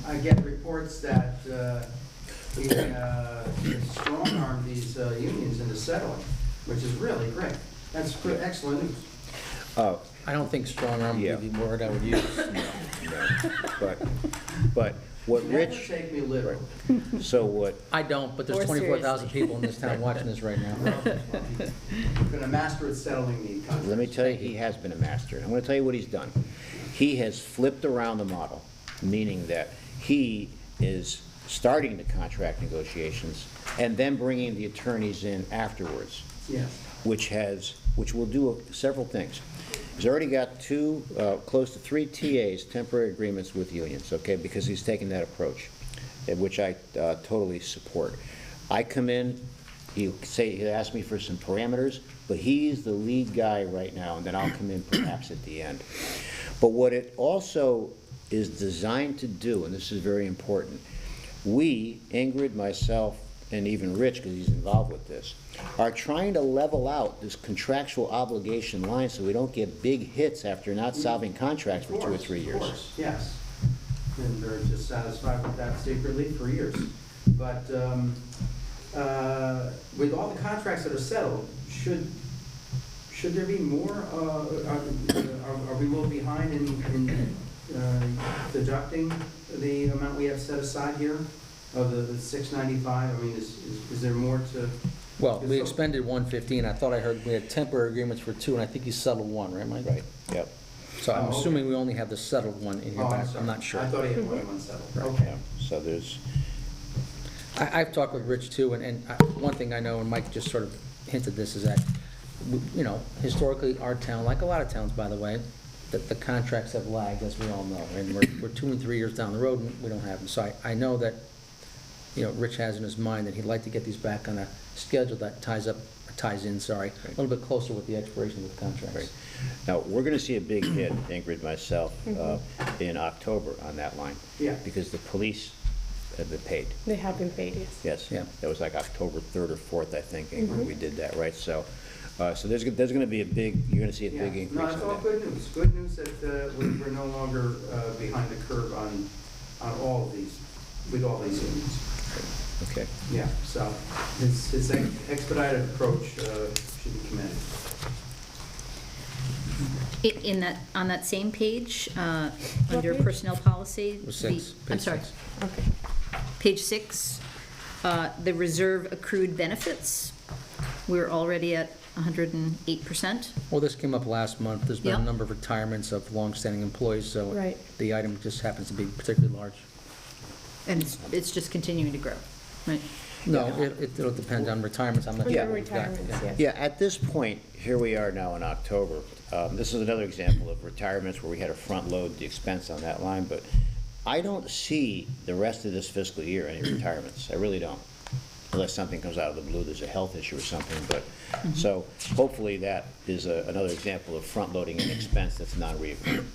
I get reports that we strong-arm these unions into settling, which is really great. That's excellent news. I don't think strong arm Yeah. would be the word I would use. But what Never Rich, take me literal. so what, I don't, but there's Or 24,000 people in this town watching this right now. I'm going to master at settling the contract. let me tell you, he has been a master. I'm going to tell you what he's done. He has flipped around the model, meaning that he is starting the contract negotiations and then bringing the attorneys in afterwards, Yes. which will do several things. He's already got close to 3 TAs, temporary agreements with unions, okay, because he's taken that approach, which I totally support. I come in, he'll ask me for some parameters, but he's the lead guy right now, and then I'll come in perhaps at the end. But what it also is designed to do, and this is very important, we, Ingrid, myself, and even Rich, because he's involved with this, are trying to level out this contractual obligation line so we don't get big hits after not solving contracts for 2 or 3 years. Of course, yes. And they're just satisfied with that secretly for years. But with all the contracts that are settled, should there be more? Are we a little behind in deducting the amount we have set aside here of the 695? I mean, is there more to? Well, we expended 115. I thought I heard we had temporary agreements for 2, and I think you settled 1, right, Mike? Right, yep. So I'm Oh, okay. assuming we only have the settled one in your Oh, back. sorry. I'm not sure. I thought he had more than one settled. Right. Okay. Yeah, so there's, I've talked with Rich too, and one thing I know, and Mike just sort of hinted this, is that, you know, historically, our town, like a lot of towns, by the way, that the contracts have lagged, as we all know, and we're 2 and 3 years down the road, and we don't have them. So I know that, you know, Rich has in his mind that he'd like to get these back on a schedule that ties in, a little bit closer with the expiration of the contracts. right. Now, we're going to see a big hit, Ingrid, myself, in October on that line. Yeah. Because the police have been paid. They have been paid, yes. Yes. Yeah. That was like October 3rd or 4th, I think, Ingrid, we did that, right? So there's going to be you're going to see a big Yeah. increase No, on it's all that. good news. Good news that we're no longer behind the curve on all of these, with all these unions. Okay. Yeah, so his expedited approach should be commended. On that same page, under page? personnel policy. It was 6, I'm page sorry, 6. Okay. page 6, the reserve accrued benefits, we're already at 108%. Well, this came up last month. There's been a Yeah. number of retirements of longstanding employees, so Right. the item just happens to be particularly large. And it's just continuing to grow, right? No, it'll depend on retirements. I'm not Under sure. what we've got. retirements, Yeah. yes. Yeah, at this point, here we are now in October. This is another example of retirements where we had to front-load the expense on that line, but I don't see the rest of this fiscal year any retirements. I really don't. Unless something comes out of the blue, there's a health issue or something, but, so hopefully that is another example of front-loading an expense that's non-reoccurring.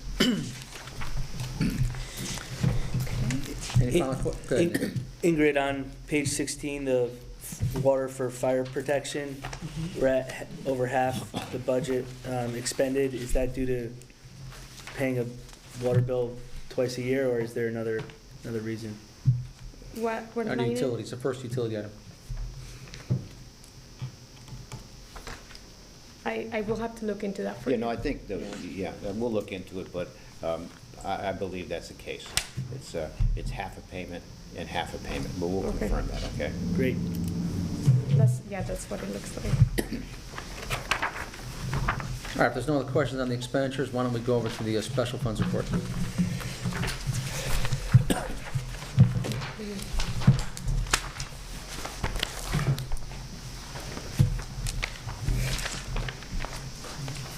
Any final go ahead. Ingrid, on page 16, the water for fire protection, we're at over half the budget expended. Is that due to paying a water bill twice a year, or is there another reason? What Under line is it? utilities, the first utility item. I will have to look into that for Yeah, you. no, I think, we'll look into it, but I believe that's the case. It's half a payment and half a payment, but we'll Okay. confirm that, okay? Great. That's what it looks like. All right, if there's no other questions on the expenditures, why don't we go over to the special funds report?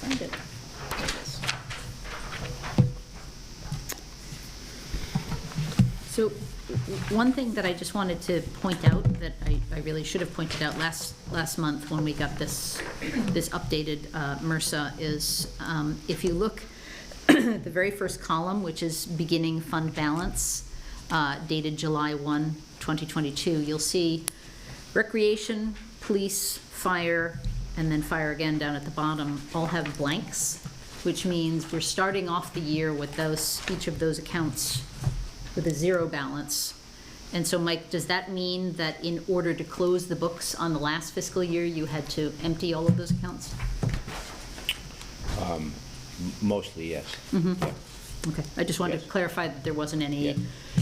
Find it. There it is. So one thing that I just wanted to point out that I really should have pointed out last month when we got this updated MRSA is if you look at the very first column, which is beginning fund balance, dated July 1, 2022, you'll see recreation, police, fire, and then fire again down at the bottom all have blanks. which means we're starting off the year with each of those accounts with a zero balance. And so, Mike, does that mean that in order to close the books on the last fiscal year, you had to empty all of those accounts? Mostly, yes. Mm-hmm. Yeah. Okay, I just wanted Yes. to clarify that there wasn't any Yeah.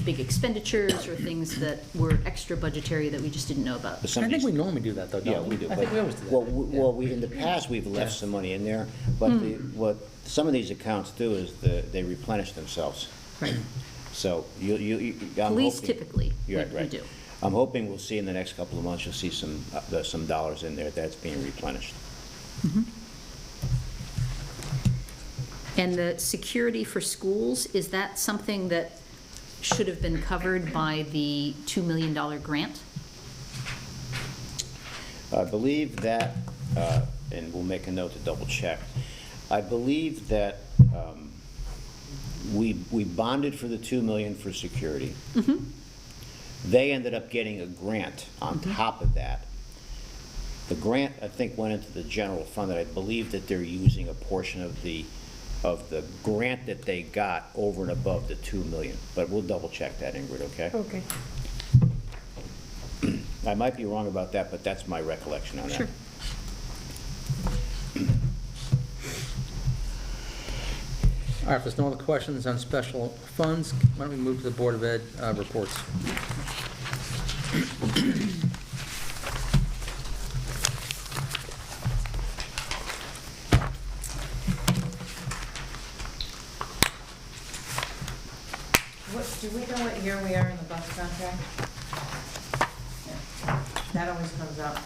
big expenditures or things that were extra budgetary that we just didn't know about. But some I of think these- we normally do that, though, don't Yeah, we? we do. I think but- we always do that. Well, in the past, we've left some money in there, but what some of these accounts do is they replenish themselves. Right. So I'm Police hoping- typically, You're we right. do. I'm hoping we'll see in the next couple of months, you'll see some dollars in there that's being replenished. And the security for schools, is that something that should have been covered by the $2 million grant? I believe that, and we'll make a note to double check, I believe that we bonded for the 2 million for security. They ended up getting a grant on top of that. The grant, I think, went into the general fund, and I believe that they're using a portion of the grant that they got over and above the 2 million. But we'll double check that, Ingrid, okay? Okay. I might be wrong about that, but that's my recollection on that. Sure. All right, if there's no other questions on special funds, why don't we move to the Board of Ed reports? Do we know what year we are in the bus contract? Yeah. That always comes up.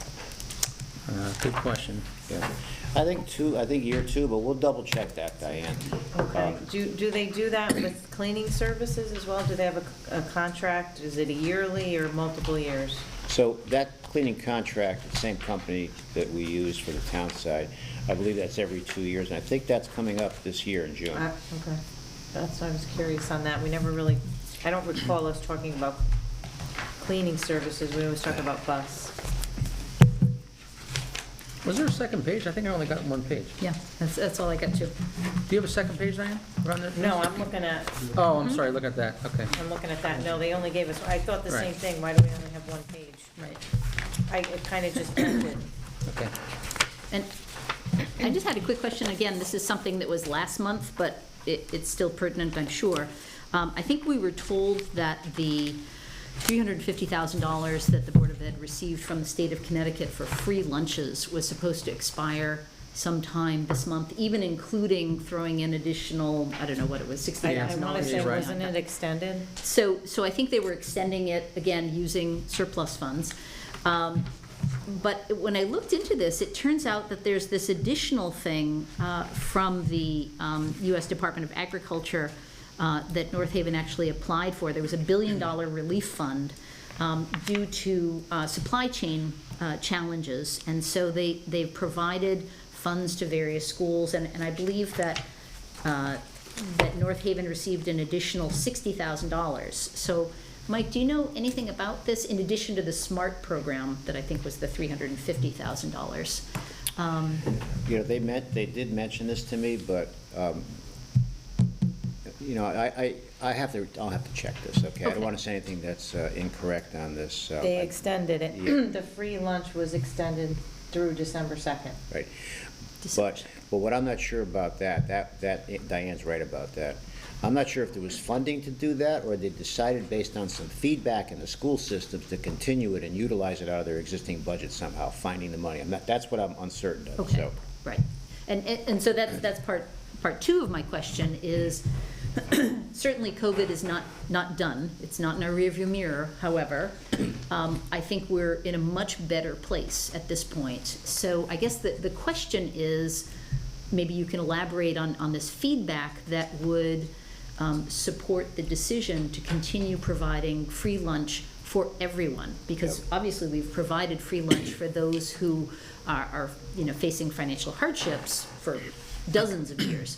Good question. Yeah. I think year 2, but we'll double check that, Diane. Okay. Do they do that with cleaning services as well? Do they have a contract? Is it a yearly or multiple years? So that cleaning contract, the same company that we use for the town side, I believe that's every 2 years, and I think that's coming up this year in June. Okay. That's why I was curious on that. We never really, I don't recall us talking about cleaning services. We always talk about bus. Was there a second page? I think I only got one page. Yeah, that's all I got too. Do you have a second page, Diane? Around there? No, I'm looking at Look at that, okay. that. No, they only gave us, I thought the Right. same thing. Why do we only have one page? Right. It kind of just ended. Okay. And I just had a quick question. Again, this is something that was last month, but it's still pertinent, I'm sure. I think we were told that the $350,000 that the Board of Ed received from the state of Connecticut for free lunches was supposed to expire sometime this month, even including throwing in additional, I don't know what it was, $60,000. I want to say, You're right. wasn't it extended? So I think they were extending it, again, using surplus funds. But when I looked into this, it turns out that there's this additional thing from the U.S. Department of Agriculture that North Haven actually applied for. There was a $1 billion relief fund due to supply chain challenges. And so they've provided funds to various schools, and I believe that that North Haven received an additional $60,000. So, Mike, do you know anything about this in addition to the SMART program that I think was the $350,000? You know, they did mention this to me, but, you know, I'll have to check this, okay? I don't want to say anything that's incorrect on this. They extended it. Yeah. The free lunch was extended through December 2nd. Right. But what I'm not sure about that Diane's right about that. I'm not sure if there was funding to do that, or they decided based on some feedback in the school systems to continue it and utilize it out of their existing budget somehow, finding the money. That's what I'm uncertain of, Okay, so. right. And so that's part two of my question is, certainly COVID is not done. It's not in our rearview mirror, however. I think we're in a much better place at this point. So I guess the question is, maybe you can elaborate on this feedback that would support the decision to continue providing free lunch for everyone, because Yep. obviously we've provided free lunch for those who are facing financial hardships for dozens of years.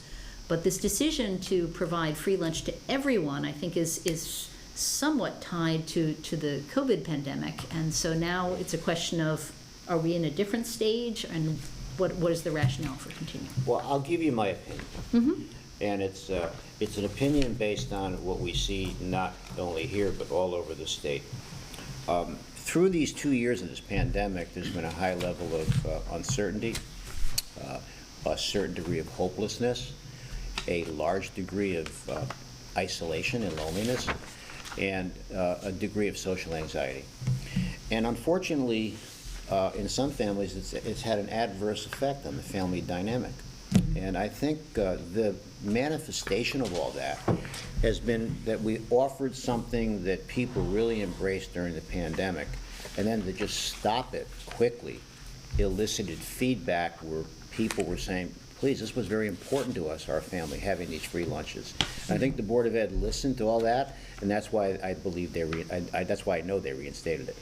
But this decision to provide free lunch to everyone, I think, is somewhat tied to the COVID pandemic. And so now it's a question of, are we in a different stage? And what is the rationale for continuing? Well, I'll give you my opinion. And it's an opinion based on what we see not only here, but all over the state. Through these 2 years of this pandemic, there's been a high level of uncertainty, a certain degree of hopelessness, a large degree of isolation and loneliness, and a degree of social anxiety. And unfortunately, in some families, it's had an adverse effect on the family dynamic. And I think the manifestation of all that has been that we offered something that people really embraced during the pandemic, and then to just stop it quickly elicited feedback where people were saying, please, this was very important to us, our family, having these free lunches. And I think the Board of Ed listened to all that, and that's why I believe that's why I know they reinstated it.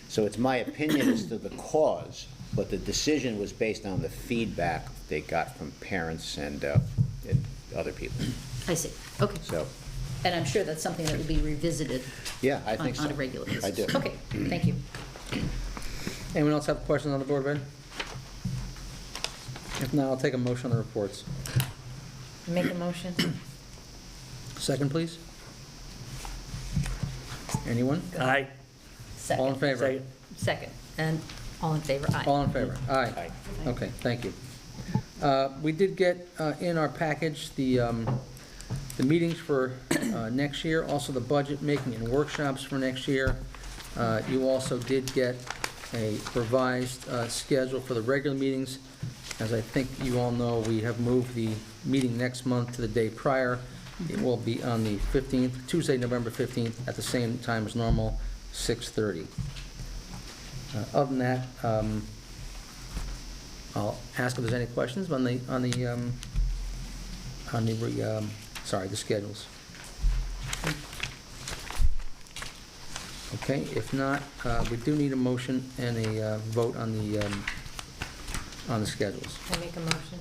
So it's my opinion as to the cause, but the decision was based on the feedback they got from parents and other people. I see, okay. So, And I'm sure that's something that will be revisited yeah, I think so. on a regular basis. I do. Okay, thank you. Anyone else have questions on the Board of Ed? If not, I'll take a motion on the reports. Make a motion? Second, please. Anyone? Aye. All in Second, favor? Second. second, and all in favor, aye. All in favor? Aye. Aye. Okay, thank you. We did get in our package the meetings for next year, also the budget making and workshops for next year. You also did get a revised schedule for the regular meetings. As I think you all know, we have moved the meeting next month to the day prior. It will be on the 15th, Tuesday, November 15th, at the same time as normal, 6:30. Other than that, I'll ask if there's any questions on the schedules. Okay, if not, we do need a motion and a vote on the schedules. I make a motion?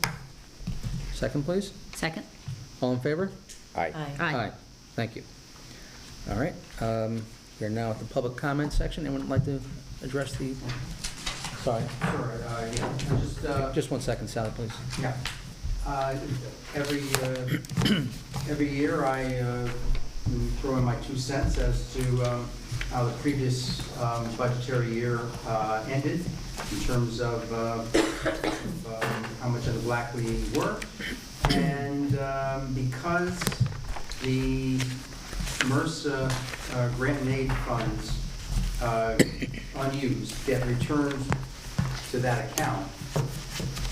Second, please. Second? All in favor? Aye. Aye. Thank you. All right, we're now at the public comment section. Anyone like to address the, sorry, Sure, yeah, just 1 second, Sally, please. yeah. Every year I throw in my 2 cents as to how the previous budgetary year ended in terms of how much of the black we were. And because the MRSA grant and aid funds unused get returned to that account,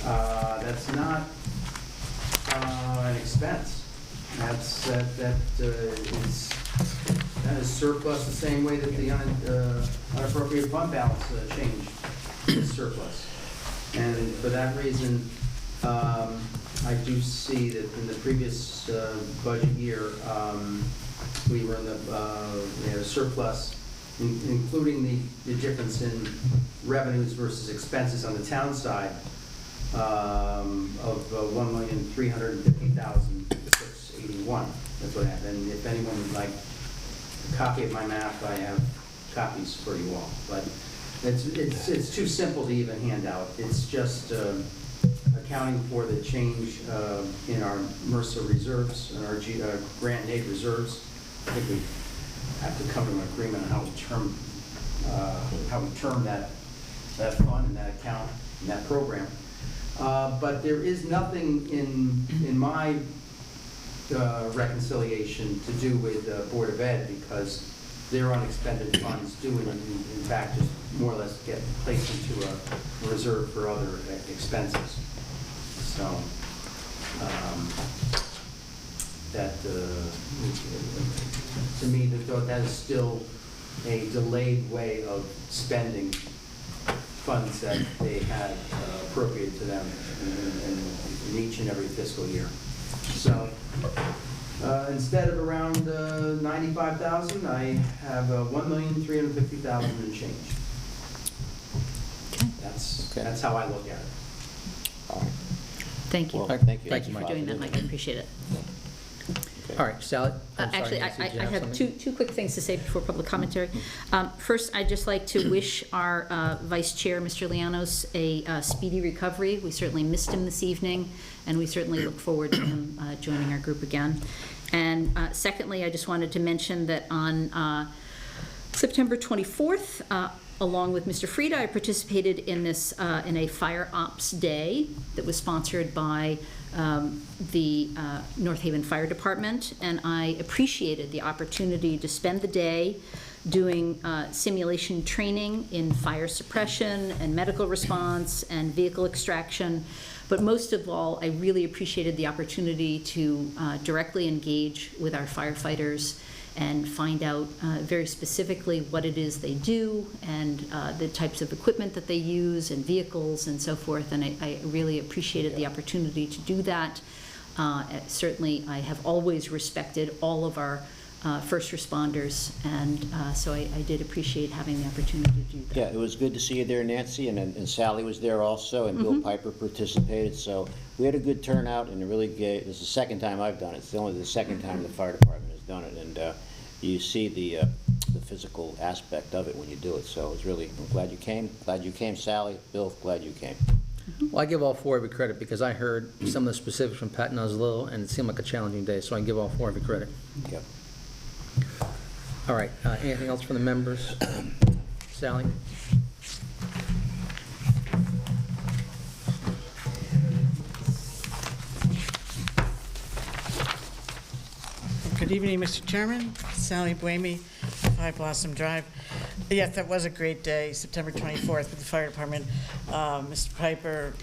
that's not an expense. That is surplus the same way that the unappropriated fund balance change is surplus. And for that reason, I do see that in the previous budget year, we were in we had a surplus, including the difference in revenues versus expenses on the town side of $1,350,681. That's what happened. And if anyone would like a copy of my math, I have copies for you all. But it's too simple to even hand out. It's just accounting for the change in our MRSA reserves and our grant and aid reserves. I think we have to come to an agreement on how we term that fund and that account and that program. But there is nothing in my reconciliation to do with the Board of Ed, because their unexpended funds do in fact just more or less get placed into a reserve for other expenses. So that to me, that is still a delayed way of spending funds that they had appropriated to them in each and every fiscal year. So instead of around 95,000, I have $1,350,000 and change. That's how I look at it. Thank you. Well, thank you. Thank you for doing that, Mike, I appreciate it. All right, Sally? I'm sorry, Actually, Nancy, I did you have have something? two quick things to say before public commentary. First, I'd just like to wish our Vice Chair, Mr. Lianos, a speedy recovery. We certainly missed him this evening, and we certainly look forward to him joining our group again. And secondly, I just wanted to mention that on September 24th, along with Mr. Frieda, I participated in this, in a Fire Ops Day that was sponsored by the North Haven Fire Department, and I appreciated the opportunity to spend the day doing simulation training in fire suppression and medical response and vehicle extraction. But most of all, I really appreciated the opportunity to directly engage with our firefighters and find out very specifically what it is they do and the types of equipment that they use and vehicles and so forth. And I really appreciated the opportunity to do that. Certainly, I have always respected all of our first responders, and so I did appreciate having the opportunity to do that. Yeah, it was good to see you there, Nancy, and Sally was there also, and Bill Piper participated, so we had a good turnout, and it really gave, this is the second time I've done it, it's only the second time the fire department has done it, and you see the physical aspect of it when you do it, so it's really, I'm glad you came, Sally, Bill, glad you came. Well, I give all four of you credit because I heard some of the specifics from Pat Nuzzolo, and it seemed like a challenging day, so I give all four of you credit. Yep. All right, anything else from the members? Sally? Good evening, Mr. Chairman. Sally Buemi, 5 Blossom Drive. Yes, that was a great day, September 24th, with the fire department. Mr. Piper,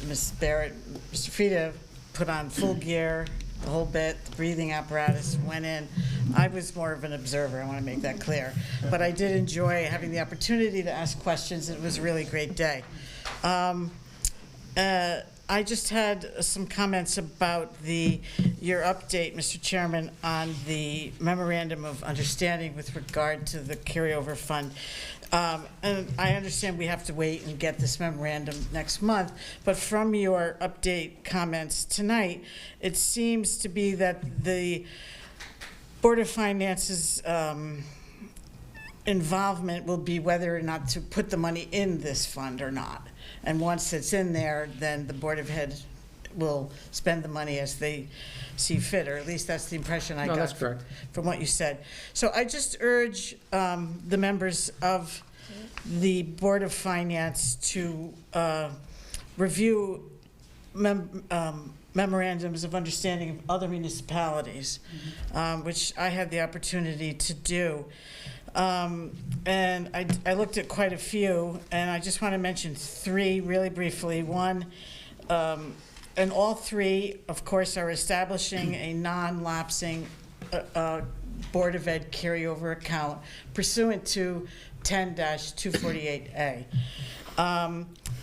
Ms. Barrett, Mr. Frieda put on full gear, the whole bit, the breathing apparatus went in. I was more of an observer, I want to make that clear. But I did enjoy having the opportunity to ask questions. It was a really great day. I just had some comments about your update, Mr. Chairman, on the memorandum of understanding with regard to the carryover fund. And I understand we have to wait and get this memorandum next month, but from your update comments tonight, it seems to be that the Board of Finance's involvement will be whether or not to put the money in this fund or not. And once it's in there, then the Board of Ed will spend the money as they see fit, or at least that's the impression I got. No, that's correct. From what you said. So I just urge the members of the Board of Finance to review memorandums of understanding of other municipalities, which I had the opportunity to do. And I looked at quite a few, and I just want to mention 3 really briefly. One, and all 3, of course, are establishing a non-lapsing Board of Ed carryover account pursuant to 10-248A.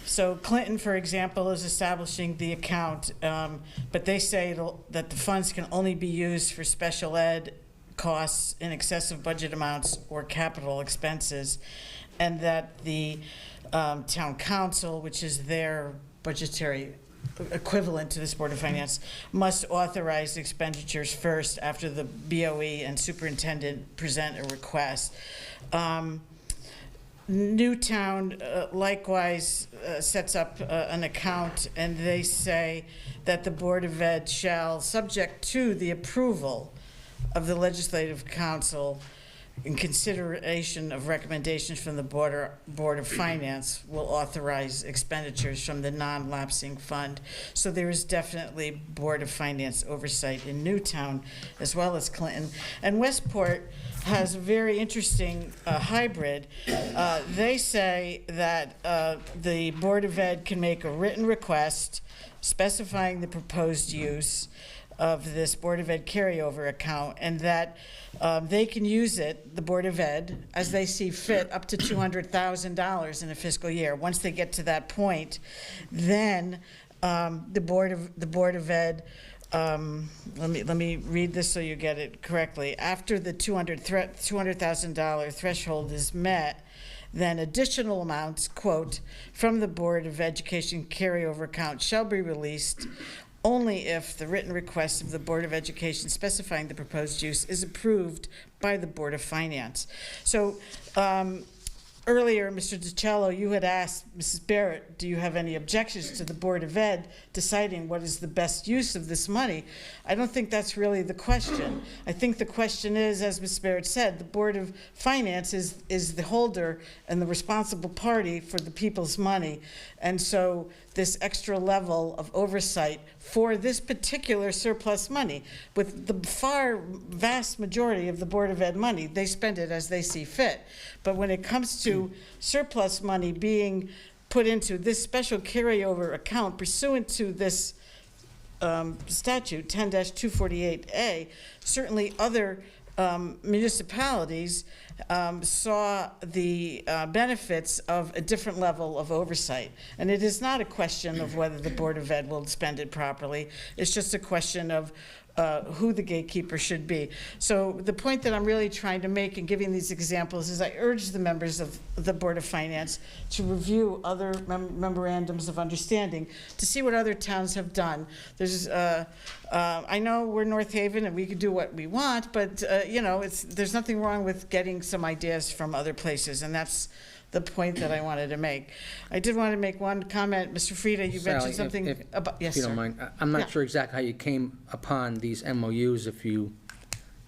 So Clinton, for example, is establishing the account, but they say that the funds can only be used for special ed costs in excess of budget amounts or capital expenses, and that the town council, which is their budgetary equivalent to this Board of Finance, must authorize expenditures first after the BOE and superintendent present a request. Newtown likewise sets up an account, and they say that the Board of Ed shall, subject to the approval of the Legislative Council in consideration of recommendations from the Board of Finance, will authorize expenditures from the non-lapsing fund. So there is definitely Board of Finance oversight in Newtown as well as Clinton. And Westport has a very interesting hybrid. They say that the Board of Ed can make a written request specifying the proposed use of this Board of Ed carryover account, and that they can use it, the Board of Ed, as they see fit, up to $200,000 in a fiscal year. Once they get to that point, then the Board of Ed, let me read this so you get it correctly. After the $200,000 threshold is met, then additional amounts, quote, from the Board of Education carryover account shall be released only if the written request of the Board of Education specifying the proposed use is approved by the Board of Finance. So earlier, Mr. DiCello, you had asked Mrs. Barrett, do you have any objections to the Board of Ed deciding what is the best use of this money? I don't think that's really the question. I think the question is, as Mrs. Barrett said, the Board of Finance is the holder and the responsible party for the people's money. And so this extra level of oversight for this particular surplus money, with the vast majority of the Board of Ed money, they spend it as they see fit. But when it comes to surplus money being put into this special carryover account pursuant to this statute 10-248A, certainly other municipalities saw the benefits of a different level of oversight. And it is not a question of whether the Board of Ed will spend it properly. It's just a question of who the gatekeeper should be. So the point that I'm really trying to make in giving these examples is I urge the members of the Board of Finance to review other memorandums of understanding to see what other towns have done. There's, I know we're North Haven and we can do what we want, but you know, there's nothing wrong with getting some ideas from other places, and that's the point that I wanted to make. I did want to make one comment. Mr. Frieda, you Sally, mentioned something about, yes, If you sir. don't mind, I'm not Yeah. sure exactly how you came upon these MOUs, if you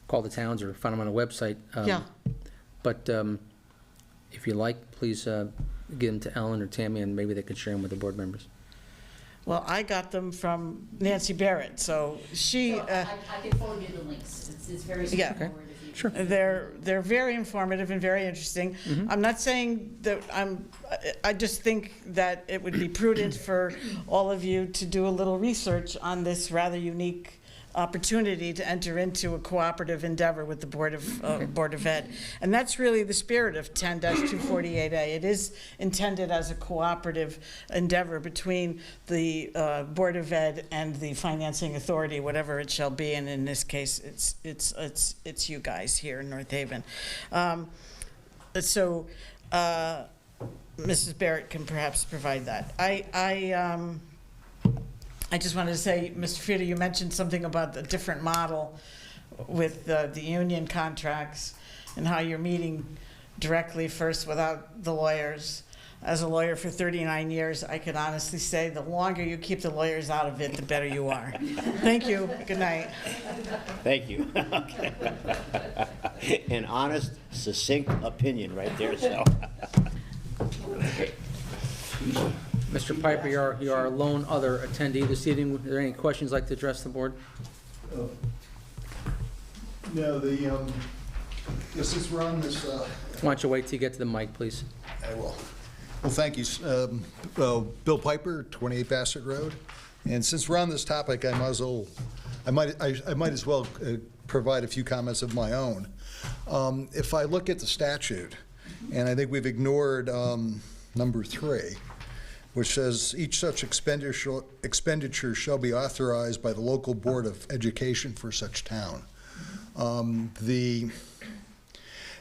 call the towns or found them on a website. Yeah. But if you like, please give them to Ellen or Tammy, and maybe they could share them with the board members. Well, I got them from Nancy Barrett, so she, I can forward you the links. It's very Yeah. straightforward. if you- Sure. they're very informative and very interesting. I'm not saying that I just think that it would be prudent for all of you to do a little research on this rather unique opportunity to enter into a cooperative endeavor with the Board of Ed. And that's really the spirit of 10-248A. It is intended as a cooperative endeavor between the Board of Ed and the financing authority, whatever it shall be, and in this case, it's you guys here in North Haven. So Mrs. Barrett can perhaps provide that. I just wanted to say, Mr. Frieda, you mentioned something about the different model with the union contracts and how you're meeting directly first without the lawyers. As a lawyer for 39 years, I can honestly say the longer you keep the lawyers out of it, the better you are. Thank you. Good night. Thank you. Okay. An honest, succinct opinion right there, so. Mr. Piper, you're our lone other attendee this evening. Are there any questions you'd like to address the board? No, since we're on this, Why don't you wait till you get to the mic, please? I will. Well, thank you. Bill Piper, 28 Bassett Road. And since we're on this topic, I might as well provide a few comments of my own. If I look at the statute, and I think we've ignored number 3, which says each such expenditure shall be authorized by the local Board of Education for such town. I'm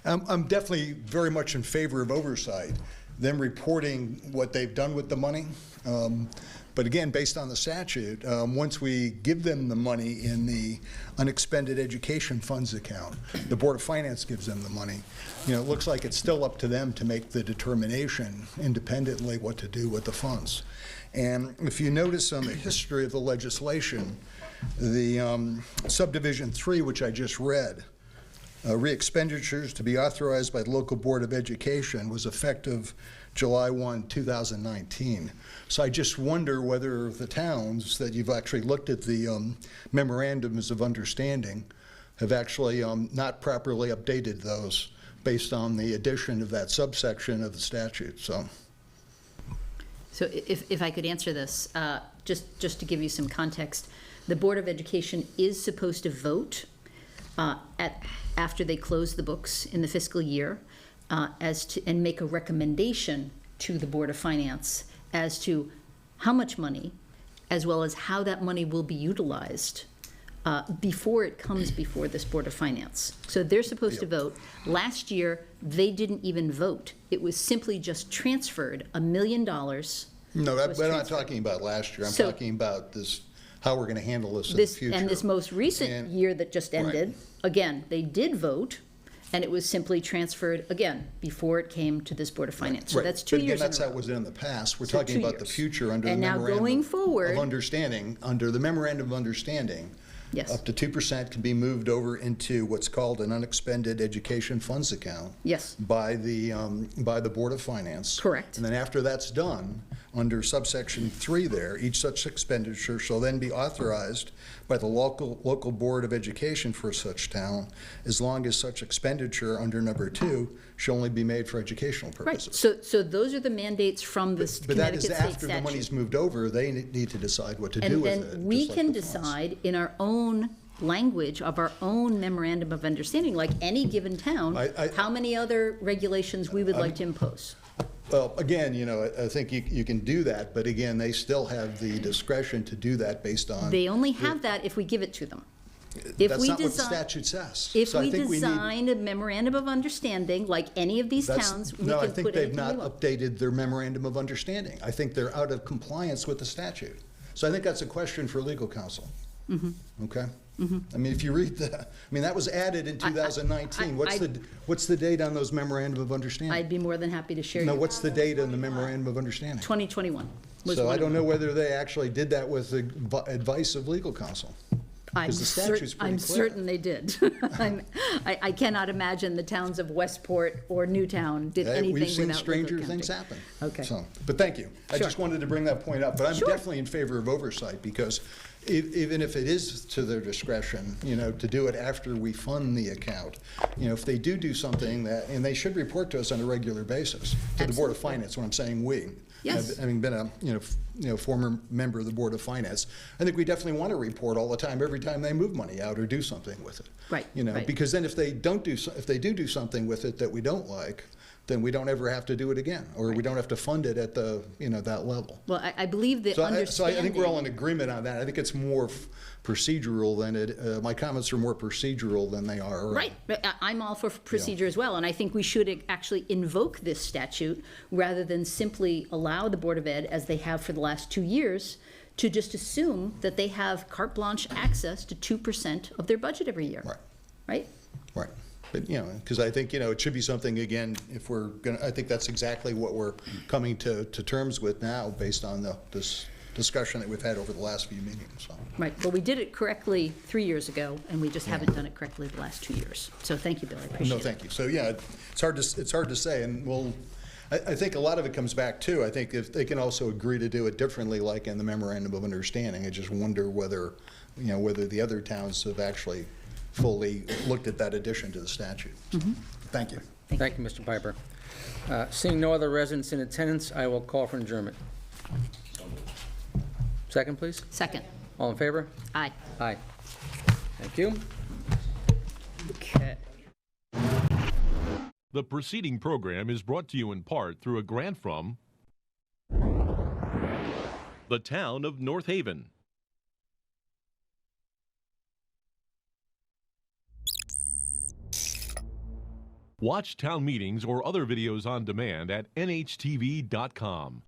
definitely very much in favor of oversight, them reporting what they've done with the money. But again, based on the statute, once we give them the money in the unexpended education funds account, the Board of Finance gives them the money. You know, it looks like it's still up to them to make the determination independently what to do with the funds. And if you notice on the history of the legislation, the subdivision 3, which I just read, re-expenditures to be authorized by the local Board of Education, was effective July 1, 2019. So I just wonder whether the towns that you've actually looked at the memorandums of understanding have actually not properly updated those based on the addition of that subsection of the statute. So if I could answer this, just to give you some context, the Board of Education is supposed to vote after they close the books in the fiscal year and make a recommendation to the Board of Finance as to how much money, as well as how that money will be utilized before it comes before this Board of Finance. So they're supposed to vote. Last year, they didn't even vote. It was simply just transferred $1 million. no, we're not talking about last year. I'm So- talking about this how we're going to handle this in the This, future. and this most recent And- year that just Right. ended, again, they did vote, and it was simply transferred, again, before it came to this Board of Finance. So Right. that's 2 But again, years in that's a how row. it was in the past. We're So talking 2 about the years. future under the And now memorandum going of forward- understanding. Under the memorandum of understanding, Yes. up to 2% can be moved over into what's called an unexpended education funds account. Yes. By the Board of Finance. Correct. And then after that's done, under subsection 3 there, each such expenditure shall then be authorized by the local Board of Education for such town, as long as such expenditure under number 2 shall only be made for educational Right, purposes. so those are the mandates from this But that is Connecticut State after the statute. money's moved over, they need to decide what to do And with it. then we just like can the funds. decide in our own language of our own memorandum of understanding, like any given town, I- how many other regulations we would like to impose. Well, again, I think you can do that, but again, they still have the discretion to do that based on. They only have that if we give it to them. If That's we not what the design- statute says. If So I we think need- design a memorandum of understanding, like any of these That's- towns, we No, I can think put they've anything we not want. updated their memorandum of understanding. I think they're out of compliance with the statute. So I think that's a question for legal counsel. Mm-hmm. Okay? I mean, if you read that was added in 2019. What's the date on those memorandum of understanding? I'd be more than happy to share No, you. what's the date on the memorandum of understanding? 2021 was So one I of don't them. know whether they actually did that with the advice of legal counsel. I'm 'cause the statute's pretty I'm clear. certain they did. I cannot imagine the towns of Westport or Newtown did Hey, anything we've seen without stranger legal things counting. happen. Okay. So, but thank you. I Sure. just wanted to bring that point up. But I'm Sure. definitely in favor of oversight because even if it is to their discretion, to do it after we fund the account, if they do something that, and they should report to us on a regular basis, to the Board of Finance, when I'm saying we. Yes. Having been a former member of the Board of Finance, I think we definitely want to report all the time, every time they move money out or do something with it. Right, You know, right. because then if they do something with it that we don't like, then we don't ever have to do it again, or we don't have to fund it at the, that level. Well, I believe the So I understanding. think we're all in agreement on that. I think it's more procedural than my comments are more procedural than they are. Right, I'm all for procedure as well, and I think we should actually invoke this statute rather than simply allow the Board of Ed, as they have for the last 2 years, to just assume that they have carte blanche access to 2% of their budget every year. Right. Right? Right. But, because I think, it should be something, again, if we're going to, I think that's exactly what we're coming to terms with now, based on this discussion that we've had over the last few meetings, so. Right, well, we did it correctly 3 years ago, and we just haven't done it correctly the last 2 years. So thank you, Bill, I appreciate it. No, thank you. So, yeah, it's hard to say, and I think a lot of it comes back too, I think if they can also agree to do it differently, like in the memorandum of understanding, I just wonder whether the other towns have actually fully looked at that addition to the statute. Thank you. Thank you, Mr. Piper. Seeing no other residents in attendance, I will call for adjournment. Second, please. Second. All in favor? Aye. Aye. Thank you. Okay. The preceding program is brought to you in part through a grant from the town of North Haven. Watch town meetings or other videos on demand at nhtv.com.